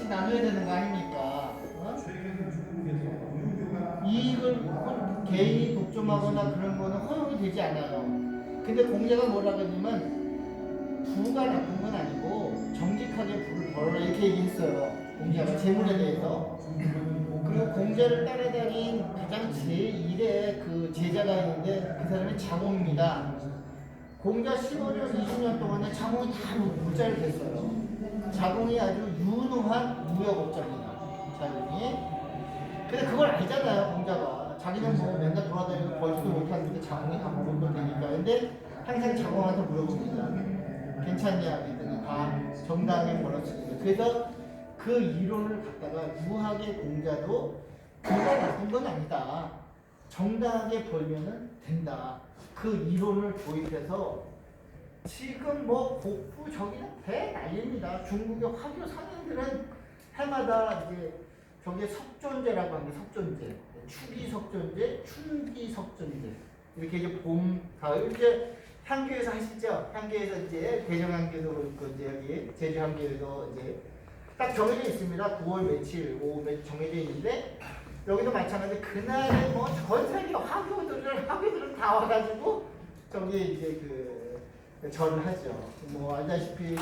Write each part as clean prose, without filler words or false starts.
같이 나눠야 되는 거 아닙니까? 이익을 개인이 독점하거나 그런 거는 허용이 되지 않아요. 근데 공자가 뭐라고 하냐면 부가 나쁜 건 아니고 정직하게 부를 벌어라 이렇게 얘기했어요. 공자가 재물에 대해서. 그리고 공자를 따라다닌 가장 제1의 그 제자가 있는데 그 사람이 자공입니다. 공자 15년, 20년 동안에 자공이 다 물자를 됐어요. 자공이 아주 유능한 무역업자입니다. 자공이. 근데 그걸 알잖아요, 공자가. 자기는 뭐 맨날 돌아다니고 벌지도 못하는데 자공이 다 먹을 거 되니까. 근데 항상 자공한테 물어봅니다. 괜찮냐? 그랬더니 다 정당하게 벌었습니다. 그래서 그 이론을 갖다가 유학의 공자도 그가 나쁜 건 아니다. 정당하게 벌면은 된다. 그 이론을 도입해서 지금 뭐 복부 저기는 배 난립니다. 중국의 화교 상인들은 해마다 이제 저게 석존제라고 하는 게 석존제, 추기석존제, 춘기석존제 이렇게 이제 봄, 가을 이제 향교에서 하시죠. 향교에서 이제 대정향교도 그렇고 이제 여기 제주향교에도 이제 딱 정해져 있습니다. 9월 며칠, 5월 며칠 정해져 있는데 여기도 마찬가지. 그날에 뭐 전 세계 화교들은 다 와가지고 저기 이제 그 절을 하죠. 뭐 알다시피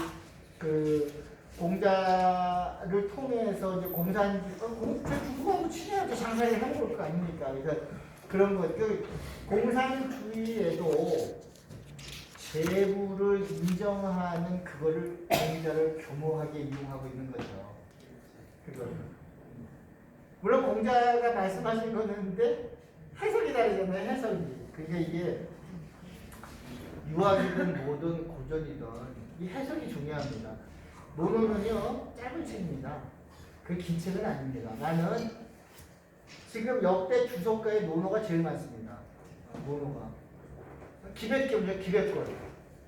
그 공자를 통해서 이제 중국하고 친해야죠. 장사를 해먹을 거 아닙니까? 그래서 그런 것, 그 공산주의에도 재부를 인정하는 그거를 공자를 교모하게 이용하고 있는 거죠. 그거. 물론 공자가 말씀하신 거는데 해석이 다르잖아요. 해석이. 그러니까 이게 유학이든 뭐든 고전이든 이 해석이 중요합니다. 논어는요 짧은 책입니다. 그 긴 책은 아닙니다. 나는 지금 역대 주석가의 논어가 제일 많습니다. 논어가 기백경제 기백권.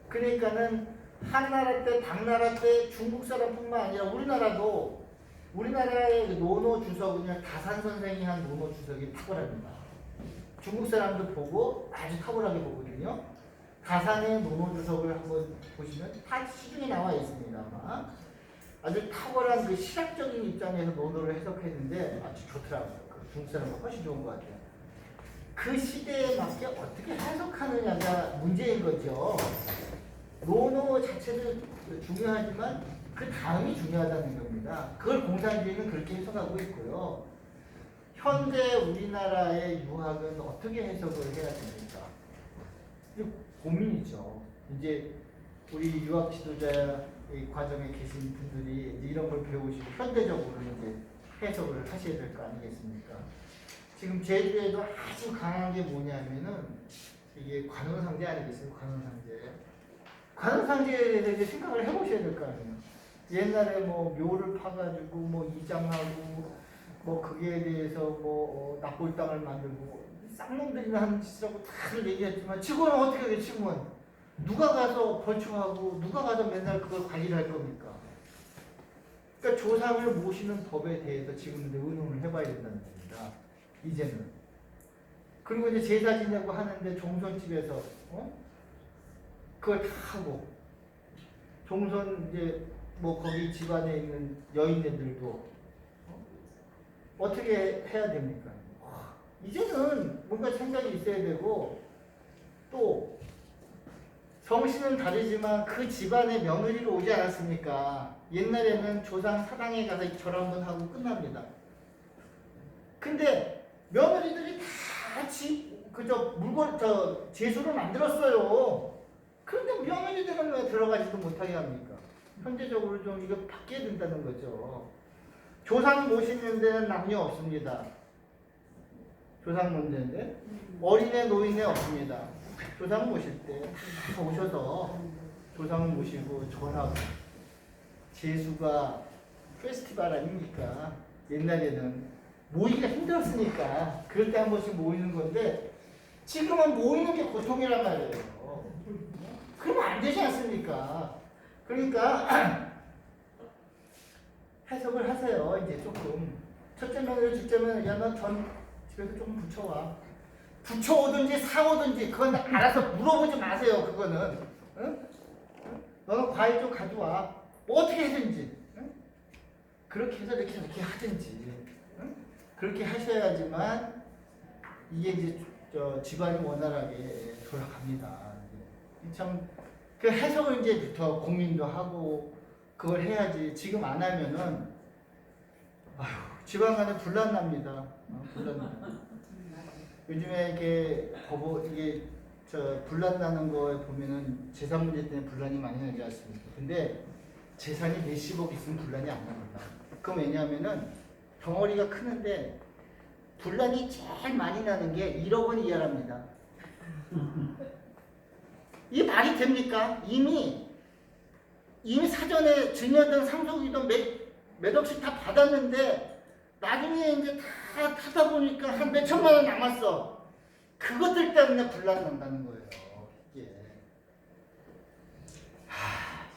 그러니까는 한나라 때, 당나라 때 중국 사람뿐만 아니라 우리나라의 논어 주석은요 다산 선생이 한 논어 주석이 탁월합니다. 중국 사람도 보고 아주 탁월하게 보거든요. 다산의 논어 주석을 한번 보시면 다 시중에 나와 있습니다. 아마. 아주 탁월한 그 시각적인 입장에서 논어를 해석했는데 아주 좋더라고요. 그 중국 사람보다 훨씬 좋은 것 같아요. 그 시대에 맞게 어떻게 해석하느냐가 문제인 거죠. 논어 자체도 중요하지만 그 다음이 중요하다는 겁니다. 그걸 공산주의는 그렇게 해석하고 있고요. 현대 우리나라의 유학은 어떻게 해석을 해야 됩니까? 고민이죠. 이제 우리 유학 지도자의 과정에 계신 분들이 이제 이런 걸 배우시고 현대적으로 이제 해석을 하셔야 될 거 아니겠습니까? 지금 제주에도 아주 강한 게 뭐냐면은 이게 관원상제 아니겠습니까? 관원상제. 관원상제에 대해서 생각을 해보셔야 될 거 아니에요. 옛날에 뭐 묘를 파가지고 뭐 이장하고 뭐 그게 대해서 뭐 납골당을 만들고 쌍놈들이 하는 짓이라고 다들 얘기했지만 지금은 어떻게 돼? 지금은 누가 가서 벌초하고 누가 가서 맨날 그걸 관리를 할 겁니까? 그러니까 조상을 모시는 법에 대해서 지금 의논을 해봐야 된다는 겁니다. 이제는. 그리고 이제 제사 지내고 하는데 종손집에서 그걸 다 하고 종손 이제 뭐 거기 집안에 있는 여인네들도 어떻게 해야 됩니까? 이제는 뭔가 생각이 있어야 되고 또 정신은 다르지만 그 집안에 며느리로 오지 않았습니까? 옛날에는 조상 사당에 가서 절 한번 하고 끝납니다. 근데 며느리들이 다 제수를 만들었어요. 그런데 며느리들은 왜 들어가지도 못하게 합니까? 현대적으로 좀 이거 바뀌어야 된다는 거죠. 조상 모시는 데는 남녀 없습니다. 조상 문제인데 어린애 노인애 없습니다. 조상 모실 때 다 오셔서 조상을 모시고 절하고 제수가 페스티벌 아닙니까? 옛날에는 모이기가 힘들었으니까 그럴 때 한 번씩 모이는 건데 지금은 모이는 게 고통이란 말이에요. 그러면 안 되지 않습니까? 그러니까 해석을 하세요. 이제 조금 첫째 며느리 둘째 며느리 야 너 전 집에서 좀 붙여와. 붙여오든지 사오든지 그건 알아서 물어보지 마세요. 그거는 응? 너는 과일 좀 가져와. 뭐 어떻게 해든지 응? 그렇게 해서 이렇게 하든지, 응? 그렇게 하셔야지만 이게 이제 집안이 원활하게 돌아갑니다. 참 그 해석을 이제부터 고민도 하고 그걸 해야지. 지금 안 하면은 아휴, 집안 간에 분란 납니다. 분란 납니다. 요즘에 이게 분란 나는 거에 보면은 재산 문제 때문에 분란이 많이 나지 않습니까? 근데 재산이 몇십억 있으면 분란이 안 납니다. 그건 왜냐하면은 덩어리가 크는데 분란이 제일 많이 나는 게 1억 원 이하랍니다. 이게 말이 됩니까? 이미 사전에 증여든 상속이든 몇 억씩 다 받았는데 나중에 이제 다 타다 보니까 한 몇 천만 원 남았어. 그것들 때문에 분란 난다는 거예요. 이게.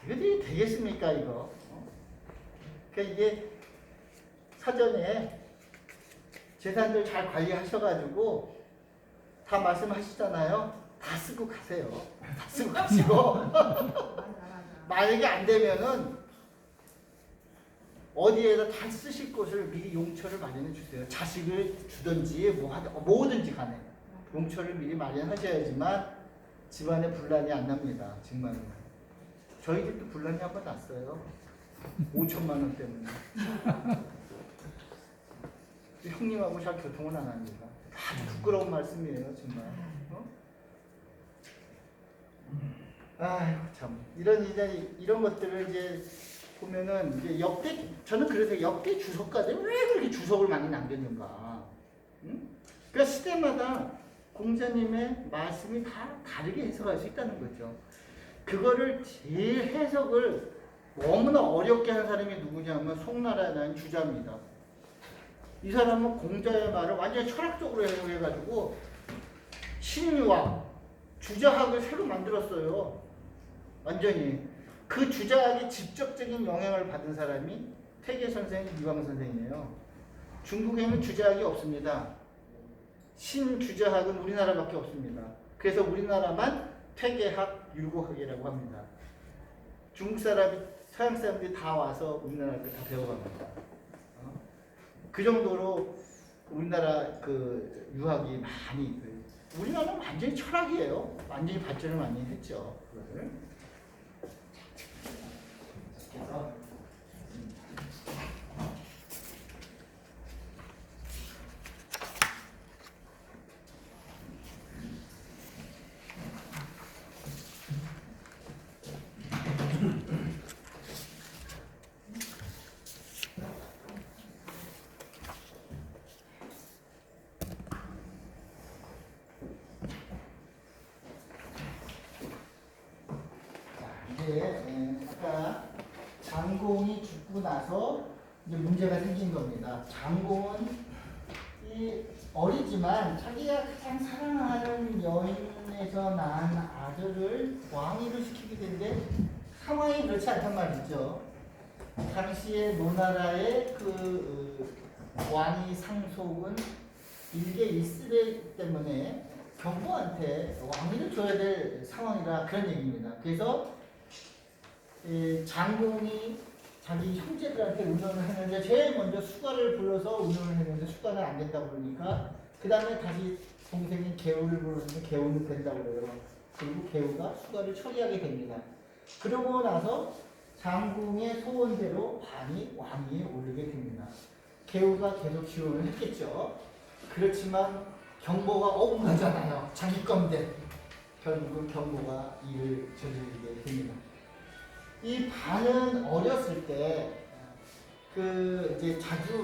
이게 되겠습니까 이거? 그러니까 이게 사전에 재산들 잘 관리하셔가지고 다 말씀하시잖아요. 다 쓰고 가세요. 다 쓰고 가시고 만약에 안 되면은 어디에다 다 쓰실 곳을 미리 용처를 마련해 주세요. 자식을 주든지 뭐든지 간에 용처를 미리 마련하셔야지만 집안에 분란이 안 납니다. 정말로. 저희 집도 분란이 한 번 났어요. 5천만 원 때문에. 형님하고 잘 교통은 안 합니다. 아주 부끄러운 말씀이에요, 정말. 아이고 참 이런 것들을 이제 보면은 이제 저는 그래서 역대 주석가들 왜 그렇게 주석을 많이 남겼는가? 응? 그러니까 시대마다 공자님의 말씀이 다 다르게 해석할 수 있다는 거죠. 그거를 제일 해석을 너무나 어렵게 한 사람이 누구냐면 송나라라는 주자입니다. 이 사람은 공자의 말을 완전히 철학적으로 해석해가지고 신유학, 주자학을 새로 만들었어요. 완전히. 그 주자학이 직접적인 영향을 받은 사람이 퇴계 선생, 이황 선생이에요. 중국에는 주자학이 없습니다. 신주자학은 우리나라밖에 없습니다. 그래서 우리나라만 퇴계학, 율곡학이라고 합니다. 중국 사람이, 서양 사람들이 다 와서 우리나라를 다 배워갑니다. 그 정도로 우리나라 그 유학이 많이, 우리나라는 완전히 철학이에요. 완전히 발전을 많이 했죠. 그거를. 그래서 아까 장공이 죽고 나서 이제 문제가 생긴 겁니다. 장공은 어리지만 자기가 가장 사랑하는 여인에서 낳은 아들을 왕위로 시키게 되는데 상황이 그렇지 않단 말이죠. 당시에 노나라의 왕위 상속은 일개 이스라엘 때문에 경보한테 왕위를 줘야 될 상황이라 그런 얘기입니다. 그래서 장공이 자기 형제들한테 의논을 했는데 제일 먼저 수가를 불러서 의논을 했는데 수가는 안 된다고 그러니까 그 다음에 다시 동생인 개우를 불렀는데 개우는 된다고 그래요. 그리고 개우가 수가를 처리하게 됩니다. 그러고 나서 장공의 소원대로 반이 왕위에 오르게 됩니다. 개우가 계속 지원을 했겠죠. 그렇지만 경보가 억울하잖아요. 자기 건데 결국은 경보가 이를 저지르게 됩니다. 이 반은 어렸을 때 이제 자주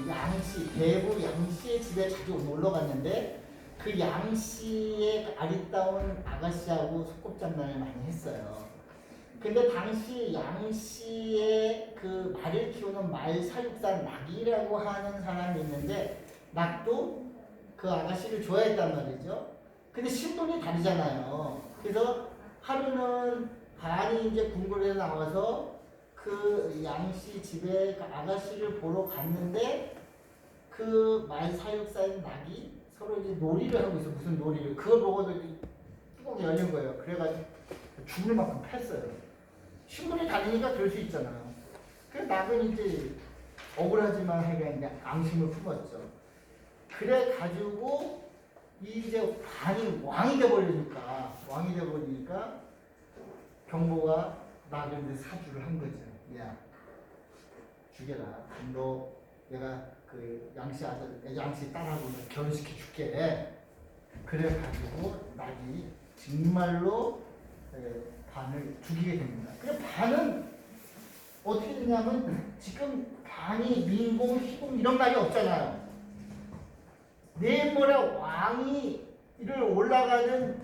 양씨, 대부 양씨의 집에 자주 놀러 갔는데 그 양씨의 아리따운 아가씨하고 소꿉장난을 많이 했어요. 근데 당시 양씨의 말을 키우는 말 사육사 낙이라고 하는 사람이 있는데 낙도 그 아가씨를 좋아했단 말이죠. 근데 신분이 다르잖아요. 그래서 하루는 반이 이제 궁궐에 나와서 그 양씨 집에 그 아가씨를 보러 갔는데 그 말 사육사인 낙이 서로 이제 놀이를 하고 있어. 무슨 놀이를. 그걸 보고도 뚜껑이 열린 거예요. 그래가지고 죽을 만큼 팼어요. 신분이 다르니까 그럴 수 있잖아요. 그래서 낙은 이제 억울하지만 하여간 이제 앙심을 품었죠. 그래 가지고 이제 반이 왕이 돼버리니까 경보가 나그네들 사주를 한 거죠. 야, 죽여라. 너 내가 그 양씨 딸하고 결혼시켜 줄게. 그래 가지고 낙이 정말로 반을 죽이게 됩니다. 그래 반은 어떻게 되냐면 지금 반이 민공, 희공 이런 말이 없잖아요. 내일모레 왕이 이를 올라가는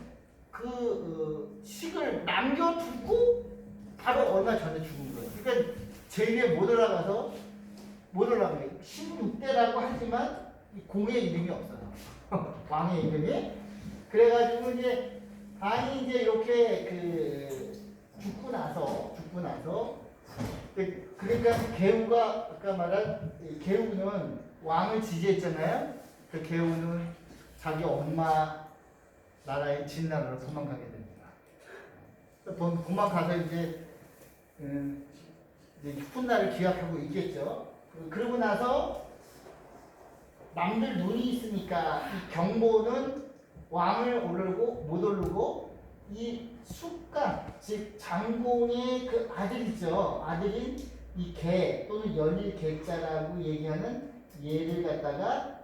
그 식을 남겨두고 바로 얼마 전에 죽은 거예요. 그러니까 제2에 못 올라가요. 16대라고 하지만 공의 이름이 없어요. 왕의 이름이. 그래가지고 이제 반이 이제 이렇게 그 죽고 나서 그러니까 개우가 아까 말한 개우는 왕을 지지했잖아요. 그 개우는 자기 엄마 나라의 진나라로 도망가게 됩니다. 도망가서 이제 훗날을 기약하고 있겠죠. 그러고 나서 남들 눈이 있으니까 이 경보는 왕을 못 오르고 이 숙간 즉 장공의 그 아들이죠. 아들인 이 개 또는 연일 개자라고 얘기하는 얘를 갖다가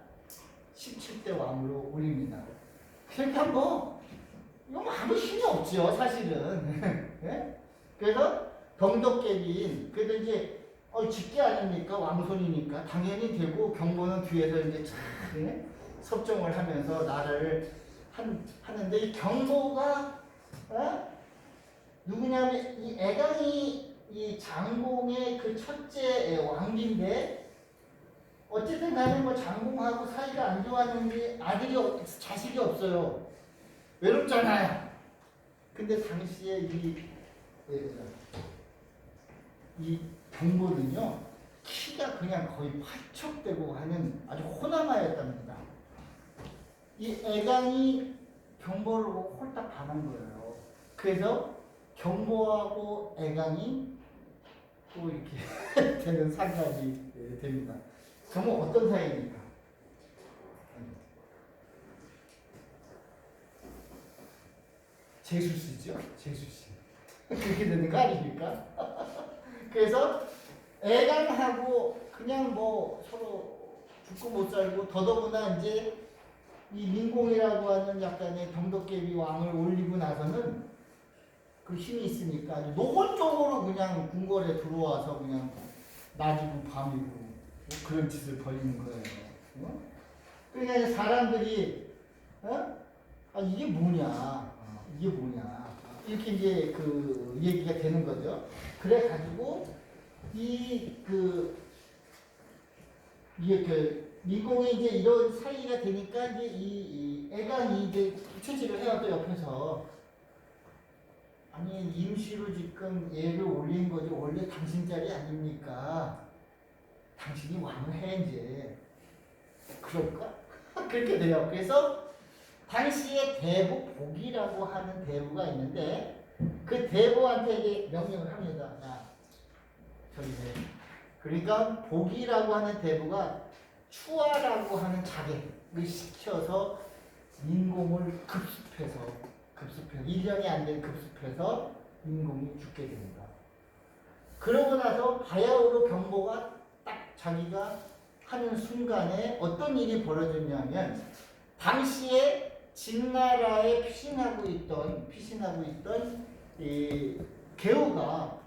17대 왕으로 올립니다. 그러니까 뭐 이건 아무 힘이 없죠 사실은. 네? 그래서 덩덕개비인 그래도 이제 직계 아닙니까? 왕손이니까 당연히 되고 경보는 뒤에서 이제 참 섭정을 하면서 나라를 하는데 이 경보가 누구냐면 이 애강이 이 장공의 그 첫째 왕비인데 어쨌든 간에 뭐 장공하고 사이가 안 좋았는지 자식이 없어요. 외롭잖아요. 근데 당시에 이 경보는요 키가 그냥 거의 팔척되고 하는 아주 호남아였답니다. 이 애강이 경보를 보고 홀딱 반한 거예요. 그래서 경보하고 애강이 또 이렇게 되는 상관이 됩니다. 그러면 어떤 사이입니까? 재수씨죠? 재수씨. 그렇게 되는 거 아닙니까? 그래서 애강하고 그냥 뭐 서로 죽고 못 살고 더더구나 이제 이 민공이라고 하는 약간의 덩덕개비 왕을 올리고 나서는 그 힘이 있으니까 노골적으로 그냥 궁궐에 들어와서 그냥 낮이고 밤이고 뭐 그런 짓을 벌이는 거예요. 그러니까 사람들이 이게 뭐냐 이렇게 이제 그 얘기가 되는 거죠. 그래 가지고 이게 민공이 이제 이런 사이가 되니까 이제 이 애강이 이제 채찍을 해요. 또 옆에서 아니 임시로 지금 얘를 올린 거지 원래 당신 자리 아닙니까? 당신이 왕을 해 이제 그럴까? 그렇게 돼요. 그래서 당시에 대부 복이라고 하는 대부가 있는데 그 대부한테 이제 명령을 합니다. 야, 저기 해. 그러니까 복이라고 하는 대부가 추하라고 하는 자객을 시켜서 민공을 급습해서 1년이 안 된 급습해서 민공이 죽게 됩니다. 그러고 나서 바야흐로 경보가 딱 자기가 하는 순간에 어떤 일이 벌어졌냐면 당시에 진나라에 피신하고 있던 이 개우가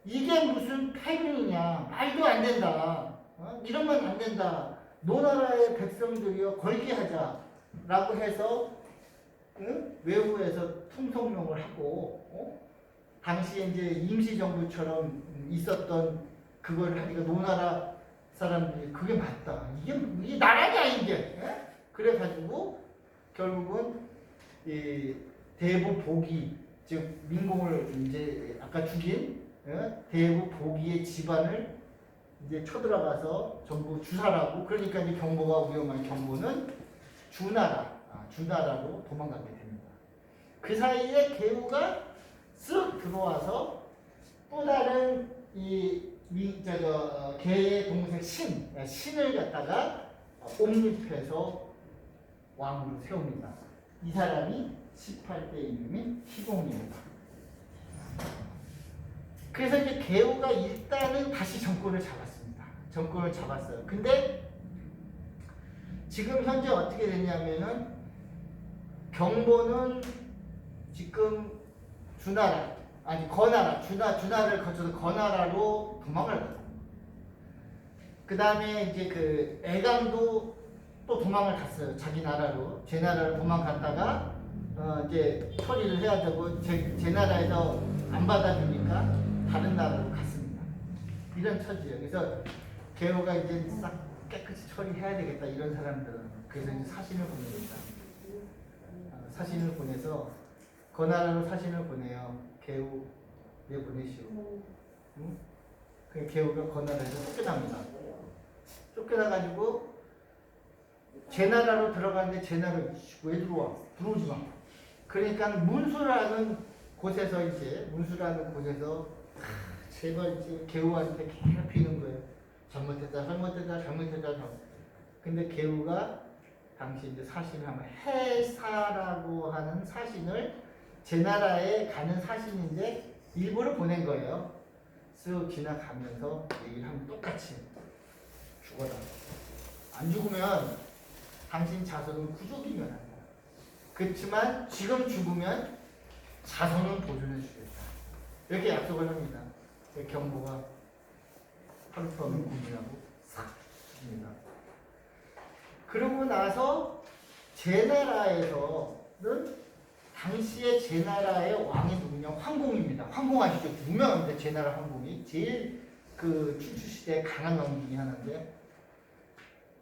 이게 무슨 패륜이냐 말도 안 된다. 이러면 안 된다. 노나라의 백성들이여 걸기하자라고 해서 외부에서 통성명을 하고 당시에 이제 임시정부처럼 있었던 그걸 하니까 노나라 사람들이 그게 맞다. 이게 나라냐 이게. 그래가지고 결국은 이 대부 복이 즉 민공을 이제 아까 죽인 대부 복이의 집안을 이제 쳐들어가서 전부 주사라고 그러니까 이제 경보가 위험한 경보는 주나라로 도망가게 됩니다. 그 사이에 개우가 쓱 들어와서 또 다른 이 개의 동생 신을 갖다가 옹립해서 왕으로 세웁니다. 이 사람이 18대 이름인 희공입니다. 그래서 이제 개우가 일단은 다시 정권을 잡았습니다. 정권을 잡았어요. 근데 지금 현재 어떻게 됐냐면은 경보는 지금 주나라를 거쳐서 거나라로 도망을 갔어요. 그 다음에 이제 그 애강도 또 도망을 갔어요. 자기 나라로. 제 나라로 도망갔다가 이제 처리를 해야 되고 제 나라에서 안 받아주니까 다른 나라로 갔습니다. 이런 처지예요. 그래서 개호가 이제 싹 깨끗이 처리해야 되겠다 이런 사람들은 그래서 이제 사신을 보냅니다. 사신을 보내서 거나라로 사신을 보내요. 개호 왜 보내시오? 응? 그 개호가 거나라에서 쫓겨납니다. 쫓겨나가지고 제 나라로 들어가는데 제 나라 왜 들어와? 들어오지 마. 그러니까 문수라는 곳에서 제발 이제 개우한테 괴롭히는 거예요. 잘못했다. 근데 개우가 당시 이제 사신을 하면 해사라고 하는 사신을 제 나라에 가는 사신인데 일부러 보낸 거예요. 쓱 지나가면서 얘기를 하면 똑같이 죽어라. 안 죽으면 당신 자손은 구족이면 한다. 그렇지만 지금 죽으면 자손은 보존해 주겠다. 이렇게 약속을 합니다. 경보가 하루 종일 고민하고 싹 죽습니다. 그러고 나서 제 나라에서는 당시에 제 나라의 왕이 누구냐? 황공입니다. 황공 아시죠? 유명합니다. 제 나라 황공이 제일 그 춘추 시대에 강한 왕 중에 하나인데,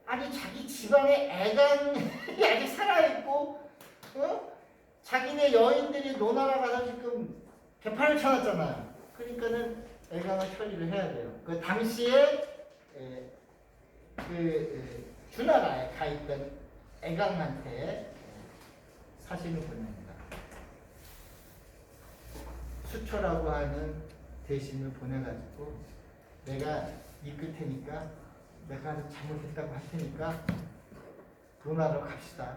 아니 자기 집안에 애간이 아직 살아있고, 자기네 여인들이 노나라 가서 지금 개판을 쳐놨잖아요. 그러니까는 애강을 처리를 해야 돼요. 그 당시에 주나라에 가 있던 애강한테 사신을 보냅니다. 수초라고 하는 대신을 보내가지고 내가 이끌 테니까 내가 잘못했다고 할 테니까 노나라로 갑시다.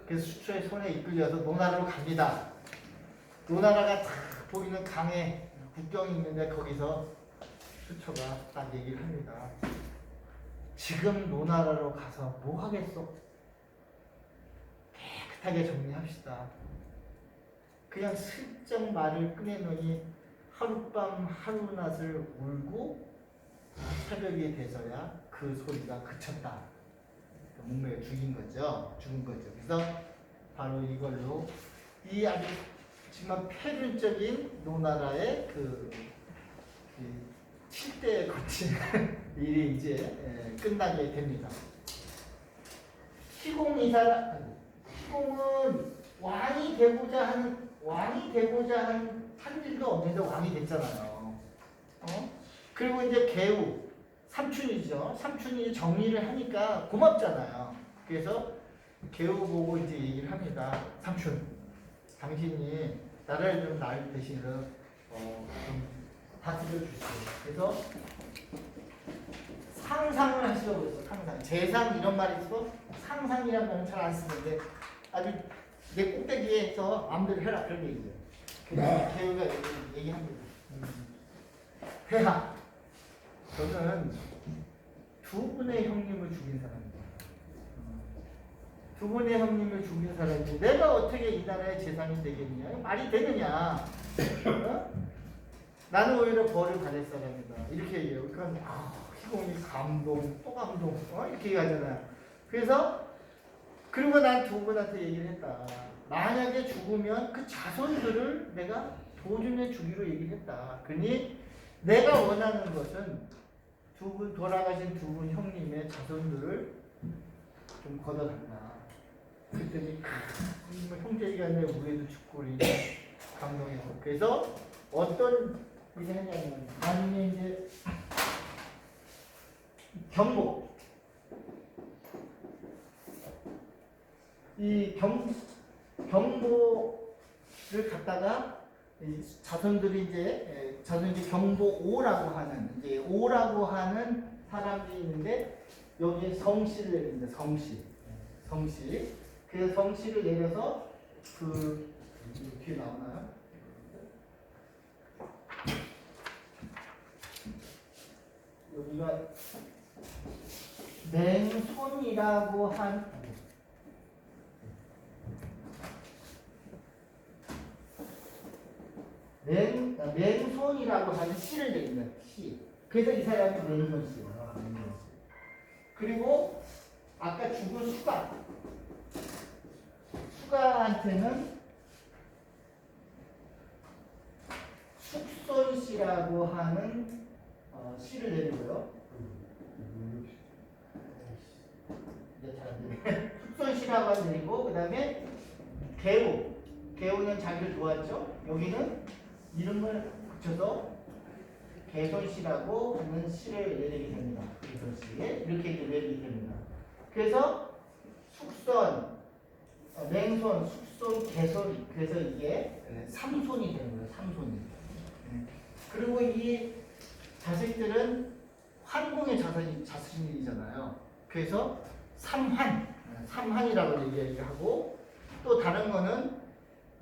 그래서 수초의 손에 이끌려서 노나라로 갑니다. 노나라가 딱 보이는 강에 국경이 있는데 거기서 수초가 딱 얘기를 합니다. 지금 노나라로 가서 뭐 하겠어? 깨끗하게 정리합시다. 그냥 슬쩍 말을 꺼내더니 하룻밤 하루낮을 울고 새벽이 돼서야 그 소리가 그쳤다. 목매어 죽은 거죠. 그래서 바로 이걸로 이 아주 정말 패륜적인 노나라의 그 7대에 거친 일이 이제 끝나게 됩니다. 희공은 왕이 되고자 한 일도 없는데 왕이 됐잖아요. 그리고 이제 개우 삼촌이죠. 삼촌이 정리를 하니까 고맙잖아요. 그래서 개우 보고 이제 얘기를 합니다. 삼촌, 당신이 나라를 좀 날 대신으로 좀 다스려 주시오. 그래서 상상을 하시려고 했어. 상상. 재상 이런 말이 있어. 상상이라는 말은 잘 안 쓰는데 아주 내 꼭대기에서 마음대로 해라 그런 얘기예요. 그래서 개우가 얘기합니다. 폐하, 저는 두 분의 형님을 죽인 사람입니다. 두 분의 형님을 죽인 사람인데 내가 어떻게 이 나라의 재상이 되겠냐? 말이 되느냐? 나는 오히려 벌을 받을 사람이다. 이렇게 얘기해요. 그러니까 희공이 감동, 또 감동, 이렇게 얘기하잖아요. 그래서 그리고 난 두 분한테 얘기를 했다. 만약에 죽으면 그 자손들을 내가 보존해 주기로 얘기했다. 그러니 내가 원하는 것은 돌아가신 두 분 형님의 자손들을 좀 걷어달라. 그랬더니 형제가 내 우애도 죽고 감동했고, 그래서 어떤 일을 했냐면 나중에 이제 경보를 갖다가 이 자손들이 자손이 경보 5라고 하는 이제 5라고 하는 사람들이 있는데 여기에 성씨를 내립니다. 성씨. 그래서 성씨를 내려서 그 뒤에 나오나요? 여기가 맹손이라고 한 맹손이라고 하는 씨를 내립니다. 씨. 그래서 이 사람이 맹손 씨예요. 그리고 아까 죽은 수가한테는 숙손 씨라고 하는 씨를 내리고요. 이제 잘 안 되네. 숙손 씨라고 하는 내리고 그 다음에 개우는 자기를 도왔죠. 여기는 이름을 붙여서 개손 씨라고 하는 씨를 내리게 됩니다. 개손 씨 이렇게 내리게 됩니다. 그래서 숙손, 맹손, 숙손, 개손 그래서 이게 삼손이 되는 거예요. 삼손이. 그리고 이 자식들은 환궁의 자손이잖아요. 그래서 삼한이라고 얘기하고 또 다른 거는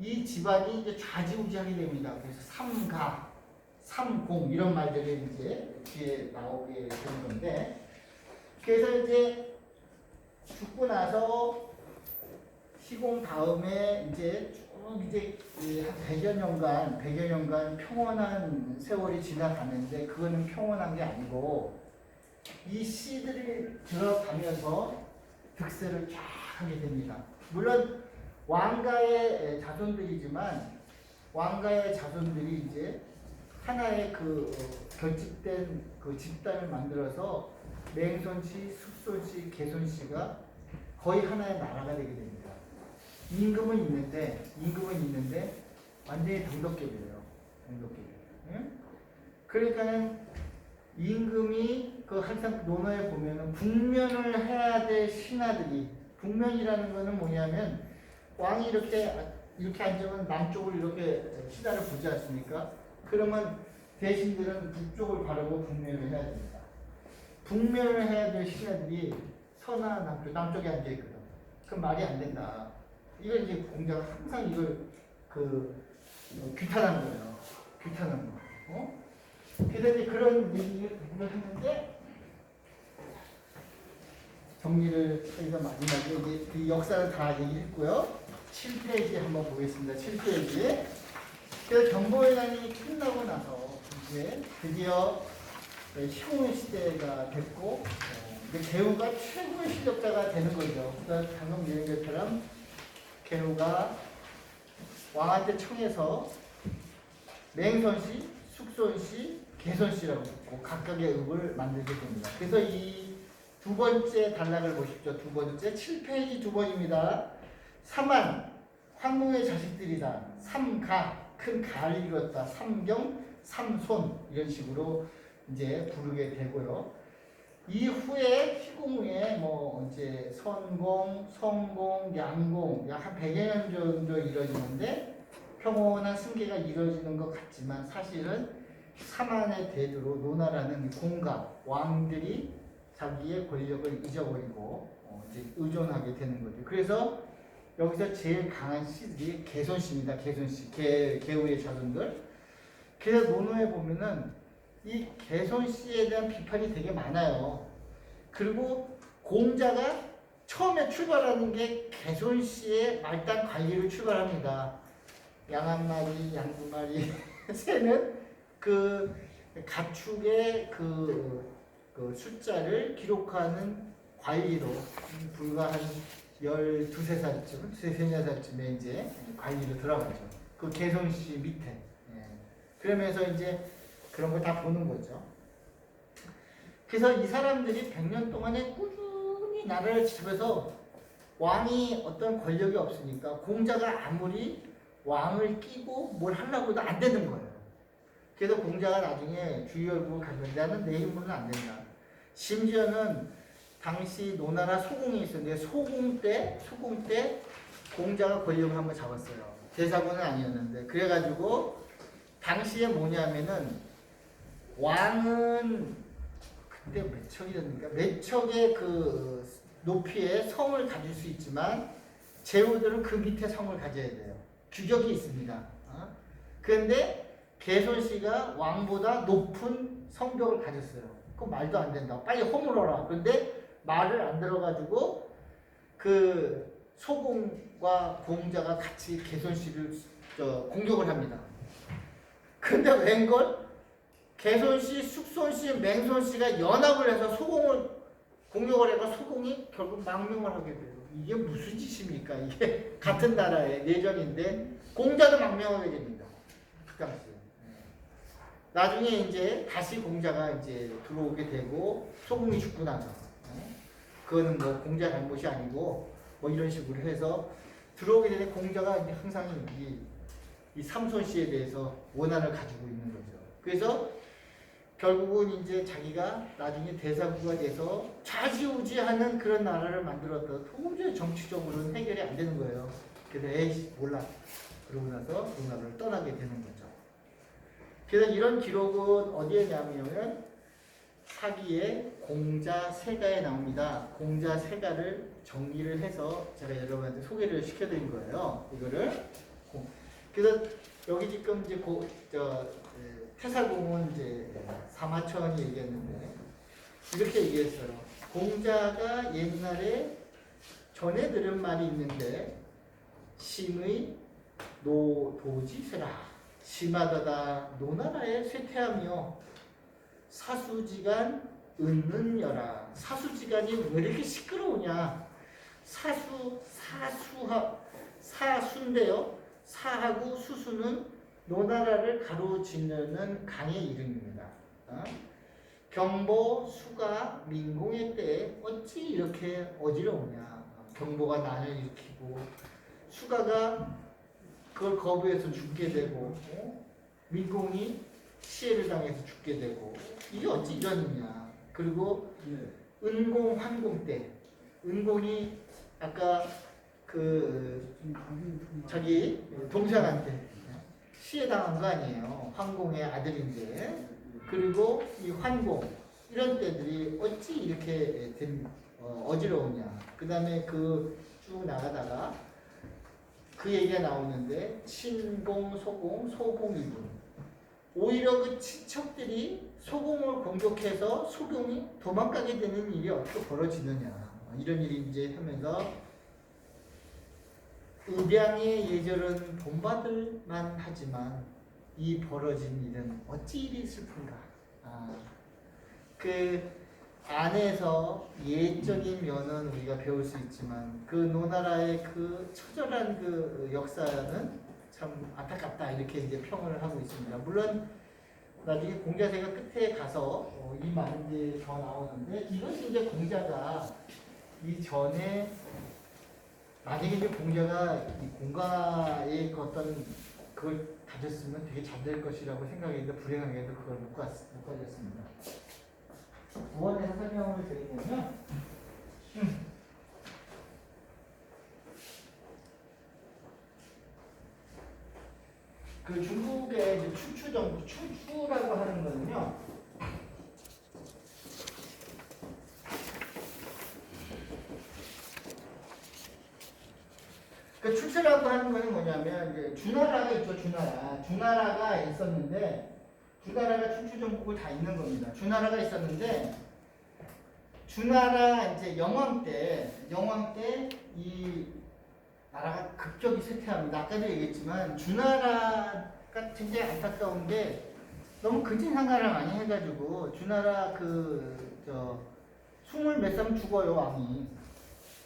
이 집안이 이제 좌지우지하게 됩니다. 그래서 삼가, 삼공 이런 말들이 이제 뒤에 나오게 되는 건데, 그래서 이제 죽고 나서 시공 다음에 이제 쭉 이제 한 100여 년간 평온한 세월이 지나가는데 그거는 평온한 게 아니고 이 씨들이 들어가면서 득세를 쫙 하게 됩니다. 물론 왕가의 자손들이지만 왕가의 자손들이 이제 하나의 결집된 그 집단을 만들어서 맹손씨, 숙손씨, 개손씨가 거의 하나의 나라가 되게 됩니다. 임금은 있는데 완전히 동덕계급이에요. 응? 그러니까는 임금이 항상 논어에 보면은 북면을 해야 될 신하들이 북면이라는 거는 뭐냐면 왕이 이렇게 앉으면 남쪽을 이렇게 신하를 보지 않습니까? 그러면 대신들은 북쪽을 바라보고 북면을 해야 됩니다. 북면을 해야 될 신하들이 서나 남쪽에 앉아 있거든. 그럼 말이 안 된다. 이걸 이제 공자가 항상 이걸 규탄한 거예요. 규탄한 거. 그래서 이제 그런 얘기를 했는데 정리를 해서 마지막에 이제 이 역사를 다 얘기했고요. 7페이지 한번 보겠습니다. 7페이지. 그래서 경보회란이 끝나고 나서 이제 드디어 시공 시대가 됐고 개우가 최고의 실력자가 되는 거죠. 그러니까 방금 얘기한 것처럼 개우가 왕한테 청해서 맹손씨, 숙손씨, 개손씨라고 각각의 읍을 만들게 됩니다. 그래서 이 두 번째 단락을 보십시오. 두 번째 7페이지 두 번입니다. 삼한 황궁의 자식들이다. 삼가 큰 가를 이뤘다. 삼경, 삼손 이런 식으로 이제 부르게 되고요. 이후에 시공 후에 이제 선공, 성공, 양공 약 한 100여 년 정도 이루어지는데 평온한 승계가 이루어지는 것 같지만 사실은 삼한의 대두로 노나라는 공가, 왕들이 자기의 권력을 잊어버리고 이제 의존하게 되는 거죠. 그래서 여기서 제일 강한 씨들이 개손씨입니다. 개손씨, 개우의 자손들. 그래서 논어에 보면은 이 개손씨에 대한 비판이 되게 많아요. 그리고 공자가 처음에 출발하는 게 개손씨의 말단 관리를 출발합니다. 양 한 마리, 양 두 마리, 새는 그 가축의 그 숫자를 기록하는 관리로 불과 한 12~13살쯤, 13~14살쯤에 이제 관리로 들어가죠. 그 개손씨 밑에. 그러면서 이제 그런 걸 다 보는 거죠. 그래서 이 사람들이 100년 동안에 꾸준히 나라를 지켜서 왕이 어떤 권력이 없으니까 공자가 아무리 왕을 끼고 뭘 하려고 해도 안 되는 거예요. 그래서 공자가 나중에 주의열국을 갔는데 나는 내 힘으로는 안 된다. 심지어는 당시 노나라 소공이 있었는데 소공 때 공자가 권력을 한번 잡았어요. 제사군은 아니었는데 그래가지고 당시에 뭐냐면은 왕은 그때 몇 척이었는가? 몇 척의 그 높이의 성을 가질 수 있지만 제후들은 그 밑에 성을 가져야 돼요. 규격이 있습니다. 그런데 개손 씨가 왕보다 높은 성벽을 가졌어요. 그건 말도 안 된다. 빨리 허물어라. 그런데 말을 안 들어가지고 그 소공과 공자가 같이 개손 씨를 공격을 합니다. 근데 웬걸? 개손 씨, 숙손 씨, 맹손 씨가 연합을 해서 소공을 공격을 해서 소공이 결국 망명을 하게 돼요. 이게 무슨 짓입니까? 이게 같은 나라의 내전인데 공자도 망명하게 됩니다. 그 당시에. 나중에 이제 다시 공자가 이제 들어오게 되고 소공이 죽고 나서 그거는 뭐 공자 잘못이 아니고 뭐 이런 식으로 해서 들어오게 되는 공자가 이제 항상 이 삼손 씨에 대해서 원한을 가지고 있는 거죠. 그래서 결국은 이제 자기가 나중에 대사부가 돼서 좌지우지하는 그런 나라를 만들었다. 도저히 정치적으로는 해결이 안 되는 거예요. 그래서 에이씨 몰라. 그러고 나서 그 나라를 떠나게 되는 거죠. 그래서 이런 기록은 어디에 나오냐면 사기의 공자세가에 나옵니다. 공자세가를 정리를 해서 제가 여러분한테 소개를 시켜드린 거예요. 이거를. 그래서 여기 지금 이제 태사공은 이제 사마천이 얘기했는데 이렇게 얘기했어요. 공자가 옛날에 전에 들은 말이 있는데 심의 노도지세라 심하다다 노나라에 쇠퇴하며 사수지간 은는여라. 사수지간이 왜 이렇게 시끄러우냐. 사수인데요. 사하고 수수는 노나라를 가로지르는 강의 이름입니다. 경보, 수가, 민공의 때에 어찌 이렇게 어지러우냐. 경보가 난을 일으키고 수가가 그걸 거부해서 죽게 되고 민공이 시해를 당해서 죽게 되고 이게 어찌 이러느냐. 그리고 은공, 환공 때 은공이 아까 그 자기 동생한테 시해당한 거 아니에요. 환공의 아들인데. 그리고 이 환공 이런 때들이 어찌 이렇게 어지러우냐. 그 다음에 그 쭉 나가다가 그 얘기가 나오는데 친공, 소공, 소공이군. 오히려 그 친척들이 소공을 공격해서 소공이 도망가게 되는 일이 어떻게 벌어지느냐. 이런 일이 이제 하면서 의량의 예절은 본받을만 하지만 이 벌어진 일은 어찌 이리 슬픈가. 그 안에서 예적인 면은 우리가 배울 수 있지만 그 노나라의 그 처절한 그 역사는 참 안타깝다 이렇게 이제 평을 하고 있습니다. 물론 나중에 공자세가 끝에 가서 이 말이 더 나오는데 이것이 이제 공자가 이 전에 만약에 이제 공자가 이 공가의 어떤 그걸 가졌으면 되게 잘 될 것이라고 생각했는데 불행하게도 그걸 못 가졌습니다. 구원에서 설명을 드리면요. 그 중국의 이제 춘추정부, 춘추라고 하는 거는요. 그 춘추라고 하는 거는 뭐냐면 이제 주나라가 있죠. 주나라가 있었는데 주나라가 춘추전국을 다 있는 겁니다. 주나라가 있었는데 주나라 이제 영왕 때 이 나라가 급격히 쇠퇴합니다. 아까도 얘기했지만 주나라가 굉장히 안타까운 게 너무 근친상간을 많이 해가지고 주나라 스물 몇 살 죽어요 왕이.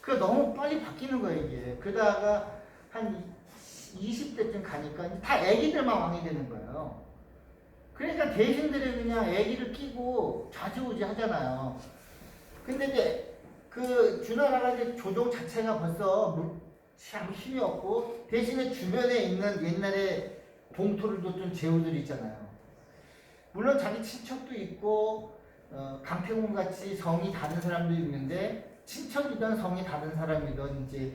그 너무 빨리 바뀌는 거예요 이게. 그러다가 한 20대쯤 가니까 다 애기들만 왕이 되는 거예요. 그러니까 대신들이 그냥 애기를 끼고 좌지우지 하잖아요. 근데 이제 그 주나라가 이제 조정 자체가 벌써 참 힘이 없고 대신에 주변에 있는 옛날에 동토를 뒀던 제후들이 있잖아요. 물론 자기 친척도 있고 강태공 같이 성이 다른 사람도 있는데 친척이든 성이 다른 사람이든 이제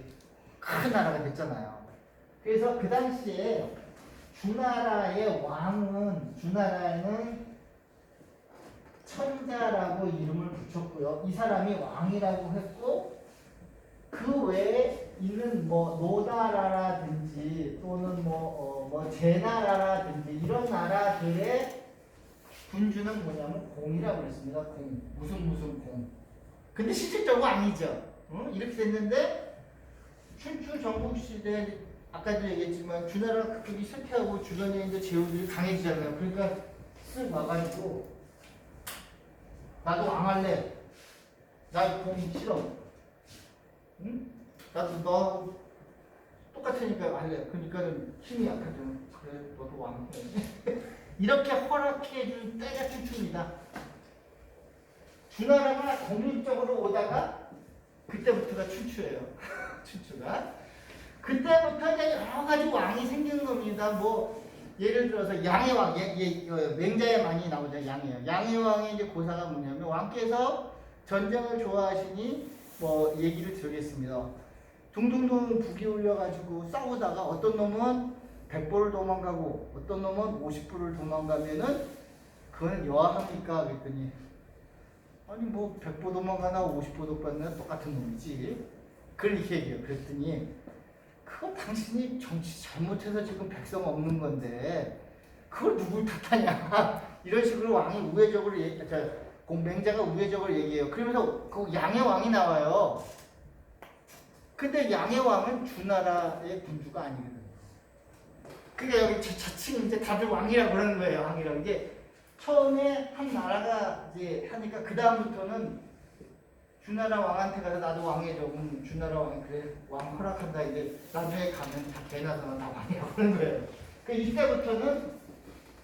큰 나라가 됐잖아요. 그래서 그 당시에 주나라의 왕은 주나라에는 천자라고 이름을 붙였고요. 이 사람이 왕이라고 했고 그 외에 있는 뭐 노나라라든지 또는 뭐 제나라라든지 이런 나라들의 군주는 뭐냐면 공이라고 그랬습니다. 공 무슨 공. 근데 실질적으로 아니죠. 이렇게 됐는데 춘추 전국시대 아까도 얘기했지만 주나라 그쪽이 쇠퇴하고 주변에 이제 제후들이 강해지잖아요. 그러니까 쓱 와가지고 나도 왕할래. 나 공 싫어. 응? 나도 너하고 똑같으니까 할래. 그러니까는 힘이 약하죠. 그래, 너도 왕해. 이렇게 허락해준 때가 춘추입니다. 주나라가 독립적으로 오다가 그때부터가 춘추예요. 춘추가. 그때부터 이제 여러 가지 왕이 생기는 겁니다. 뭐 예를 들어서 양해왕, 맹자에 많이 나오죠. 양해왕. 양해왕의 이제 고사가 뭐냐면 왕께서 전쟁을 좋아하시니 뭐 얘기를 드리겠습니다. 둥둥둥 북이 울려가지고 싸우다가 어떤 놈은 100보를 도망가고 어떤 놈은 50보를 도망가면은 그건 여하합니까? 그랬더니 아니 뭐 100보 도망가나 50보 도망가나 똑같은 놈이지. 그렇게 얘기해요. 그랬더니 그건 당신이 정치 잘못해서 지금 백성 없는 건데 그걸 누굴 탓하냐. 이런 식으로 왕이 우회적으로 맹자가 우회적으로 얘기해요. 그러면서 그 양의 왕이 나와요. 근데 양의 왕은 주나라의 군주가 아니거든요. 그러니까 여기 자칭 이제 다들 왕이라고 그러는 거예요. 왕이라고. 이제 처음에 한 나라가 이제 하니까 그 다음부터는 주나라 왕한테 가서 나도 왕해줘. 주나라 왕이 그래 왕 허락한다. 이제 나중에 가면 다 개나서 다 왕이라고 그러는 거예요. 그 이때부터는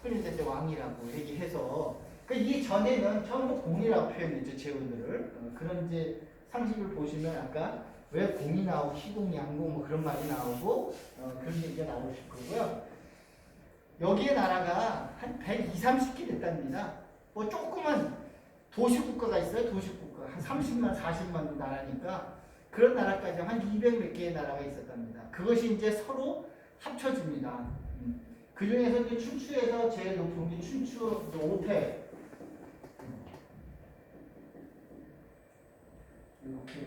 그래서 이제 왕이라고 얘기해서 그 이전에는 전부 공이라고 표현했죠. 제후들을. 그런 이제 상식을 보시면 아까 왜 공이 나오고 희공, 양공 뭐 그런 말이 나오고 그런 얘기가 나오실 거고요. 여기에 나라가 한 120, 30개 됐답니다. 뭐 조그만 도시국가가 있어요. 도시국가 한 30만, 40만 나라니까 그런 나라까지 한 200 몇 개의 나라가 있었답니다. 그것이 이제 서로 합쳐집니다. 그 중에서 이제 춘추에서 제일 높은 게 춘추 5패. 이렇게.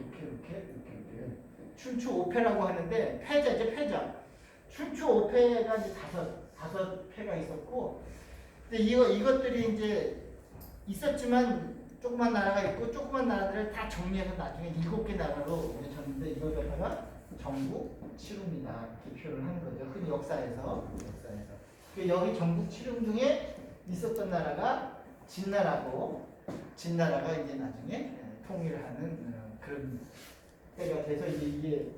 춘추 5패라고 하는데 패자죠, 패자. 춘추 5패가 이제 다섯 패가 있었고, 근데 이것들이 이제 있었지만 조그만 나라가 있고 조그만 나라들을 다 정리해서 나중에 7개 나라로 맺혔는데 이걸 갖다가 전국 칠후입니다. 이렇게 표현을 하는 거죠. 흔히 역사에서. 여기 전국 칠후 중에 있었던 나라가 진나라고, 진나라가 이제 나중에 통일을 하는 그런 때가 돼서 이게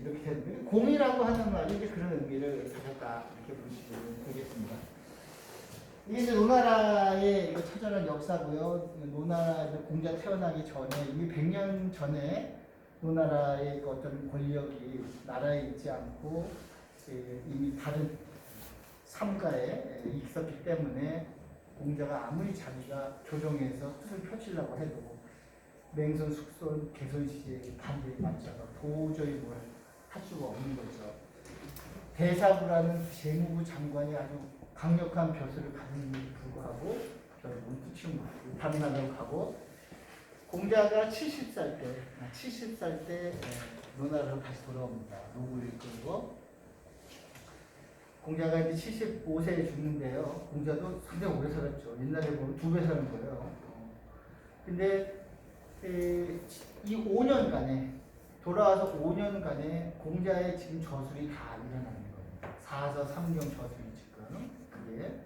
이렇게 되는 거예요. 공이라고 하는 말이 이제 그런 의미를 가졌다 이렇게 보시면 되겠습니다. 이게 이제 노나라의 이거 처절한 역사고요. 노나라 공자 태어나기 전에 이미 100년 전에 노나라의 어떤 권력이 나라에 있지 않고 이미 다른 삼가에 있었기 때문에 공자가 아무리 자기가 조정해서 뜻을 펼치려고 해도 맹손, 숙손, 개손시에 반대에 맞춰서 도저히 뭘 할 수가 없는 거죠. 대사부라는 재무부 장관이 아주 강력한 벼슬을 가진데도 불구하고 결국은 끝이 다른 나라로 가고 공자가 70살 때 노나라로 다시 돌아옵니다. 노구를 이끌고 공자가 이제 75세에 죽는데요. 공자도 상당히 오래 살았죠. 옛날에 보면 2배 사는 거예요. 근데 이 5년간에 돌아와서 5년간에 공자의 지금 저술이 다 일어나는 거예요. 사서 삼경 저술이 지금 그게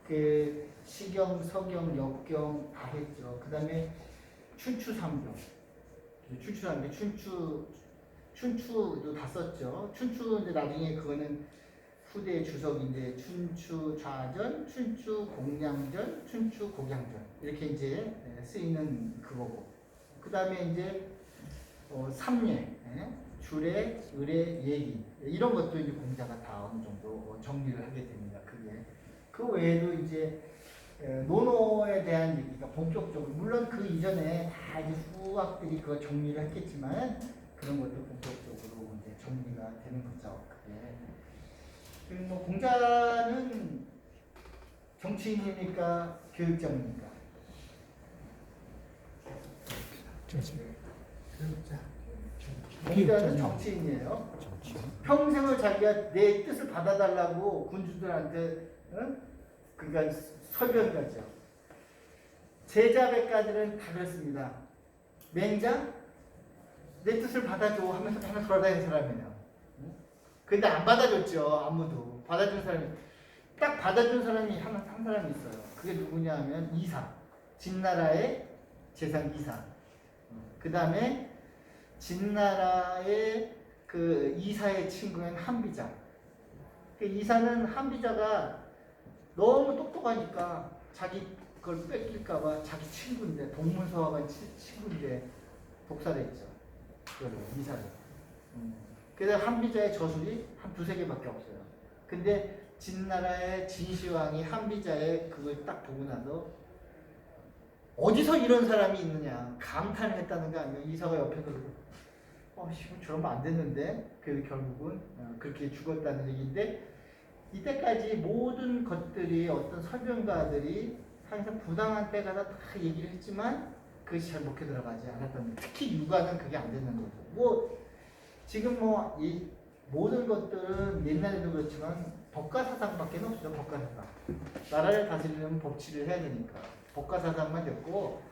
그 시경, 서경, 역경 다 했죠. 그 다음에 춘추 삼경, 춘추도 다 썼죠. 춘추 이제 나중에 그거는 후대 주석인데 춘추 좌전, 춘추 공량전, 춘추 곡양전 이렇게 이제 쓰이는 그거고. 그 다음에 이제 삼례, 주례, 의례, 예기 이런 것도 이제 공자가 다 어느 정도 정리를 하게 됩니다. 그게 그 외에도 이제 논어에 대한 얘기가 본격적으로 물론 그 이전에 다 이제 후학들이 그거 정리를 했겠지만 그런 것도 본격적으로 이제 정리가 되는 거죠. 그게 뭐 공자는 정치인이니까 교육자입니까? 교육자. 공자는 정치인이에요. 평생을 자기가 내 뜻을 받아달라고 군주들한테 그러니까 설명하죠. 제자백가들은 다 그렇습니다. 맹자 내 뜻을 받아줘 하면서 맨날 돌아다니는 사람이에요. 근데 안 받아줬죠. 아무도. 받아준 사람이 딱 받아준 사람이 한 사람이 있어요. 그게 누구냐 하면 이사. 진나라의 재상 이사. 그 다음에 진나라의 그 이사의 친구인 한비자. 그 이사는 한비자가 너무 똑똑하니까 자기 그걸 뺏길까봐 자기 친구인데 동문서화가 친구인데 독살했죠. 그거를 이사를. 그래서 한비자의 저술이 한 두세 개밖에 없어요. 근데 진나라의 진시황이 한비자의 그걸 딱 보고 나서 어디서 이런 사람이 있느냐 감탄을 했다는 거 아니에요. 이사가 옆에서 저러면 안 됐는데 그래서 결국은 그렇게 죽었다는 얘기인데 이때까지 모든 것들이 어떤 설명가들이 항상 부당한 때 가서 다 얘기를 했지만 그것이 잘 먹혀 들어가지 않았던 특히 육아는 그게 안 되는 거죠. 뭐 지금 뭐 이 모든 것들은 옛날에도 그렇지만 법가사상밖에 없어요. 법가사상. 나라를 다스리려면 법치를 해야 되니까 법가사상만 됐고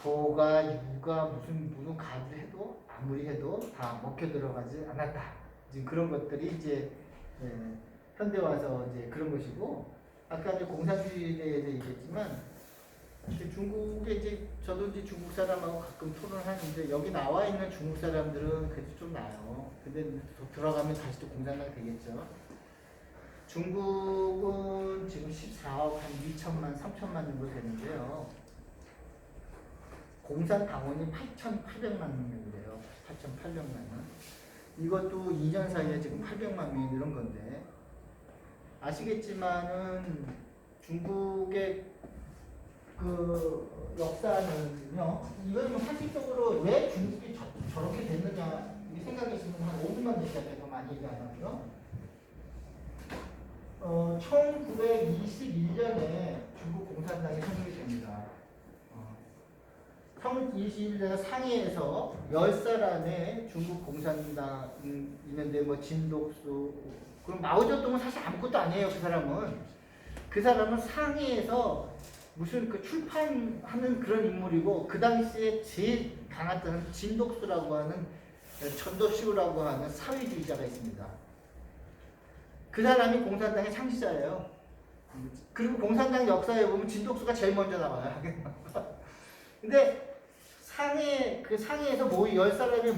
도가 육아 무슨 가지를 해도 아무리 해도 다 먹혀 들어가지 않았다. 지금 그런 것들이 이제 현대 와서 이제 그런 것이고 아까 이제 공산주의에 대해서 얘기했지만 중국에 이제 저도 이제 중국 사람하고 가끔 토론을 하는데 여기 나와 있는 중국 사람들은 그래도 좀 나아요. 근데 들어가면 다시 또 공산당 되겠죠. 중국은 지금 14억 한 2천만, 3천만 정도 되는데요. 공산당원이 8,800만 명이래요. 8,800만 명. 이것도 2년 사이에 지금 800만 명 이런 건데 아시겠지만은 중국의 그 역사는요. 이건 사실적으로 왜 중국이 저렇게 됐느냐 이 생각하시면 한 5분만 얘기할게요. 많이 얘기 안 하고요. 1921년에 중국 공산당이 설립이 됩니다. 1921년에 상해에서 10사람의 중국 공산당 있는데 뭐 진독수 그럼 마오쩌둥은 사실 아무것도 아니에요. 그 사람은 상해에서 무슨 그 출판하는 그런 인물이고 그 당시에 제일 강했던 진독수라고 하는 전도시우라고 하는 사회주의자가 있습니다. 그 사람이 공산당의 창시자예요. 그리고 공산당 역사에 보면 진독수가 제일 먼저 나와요. 근데 상해에서 10사람이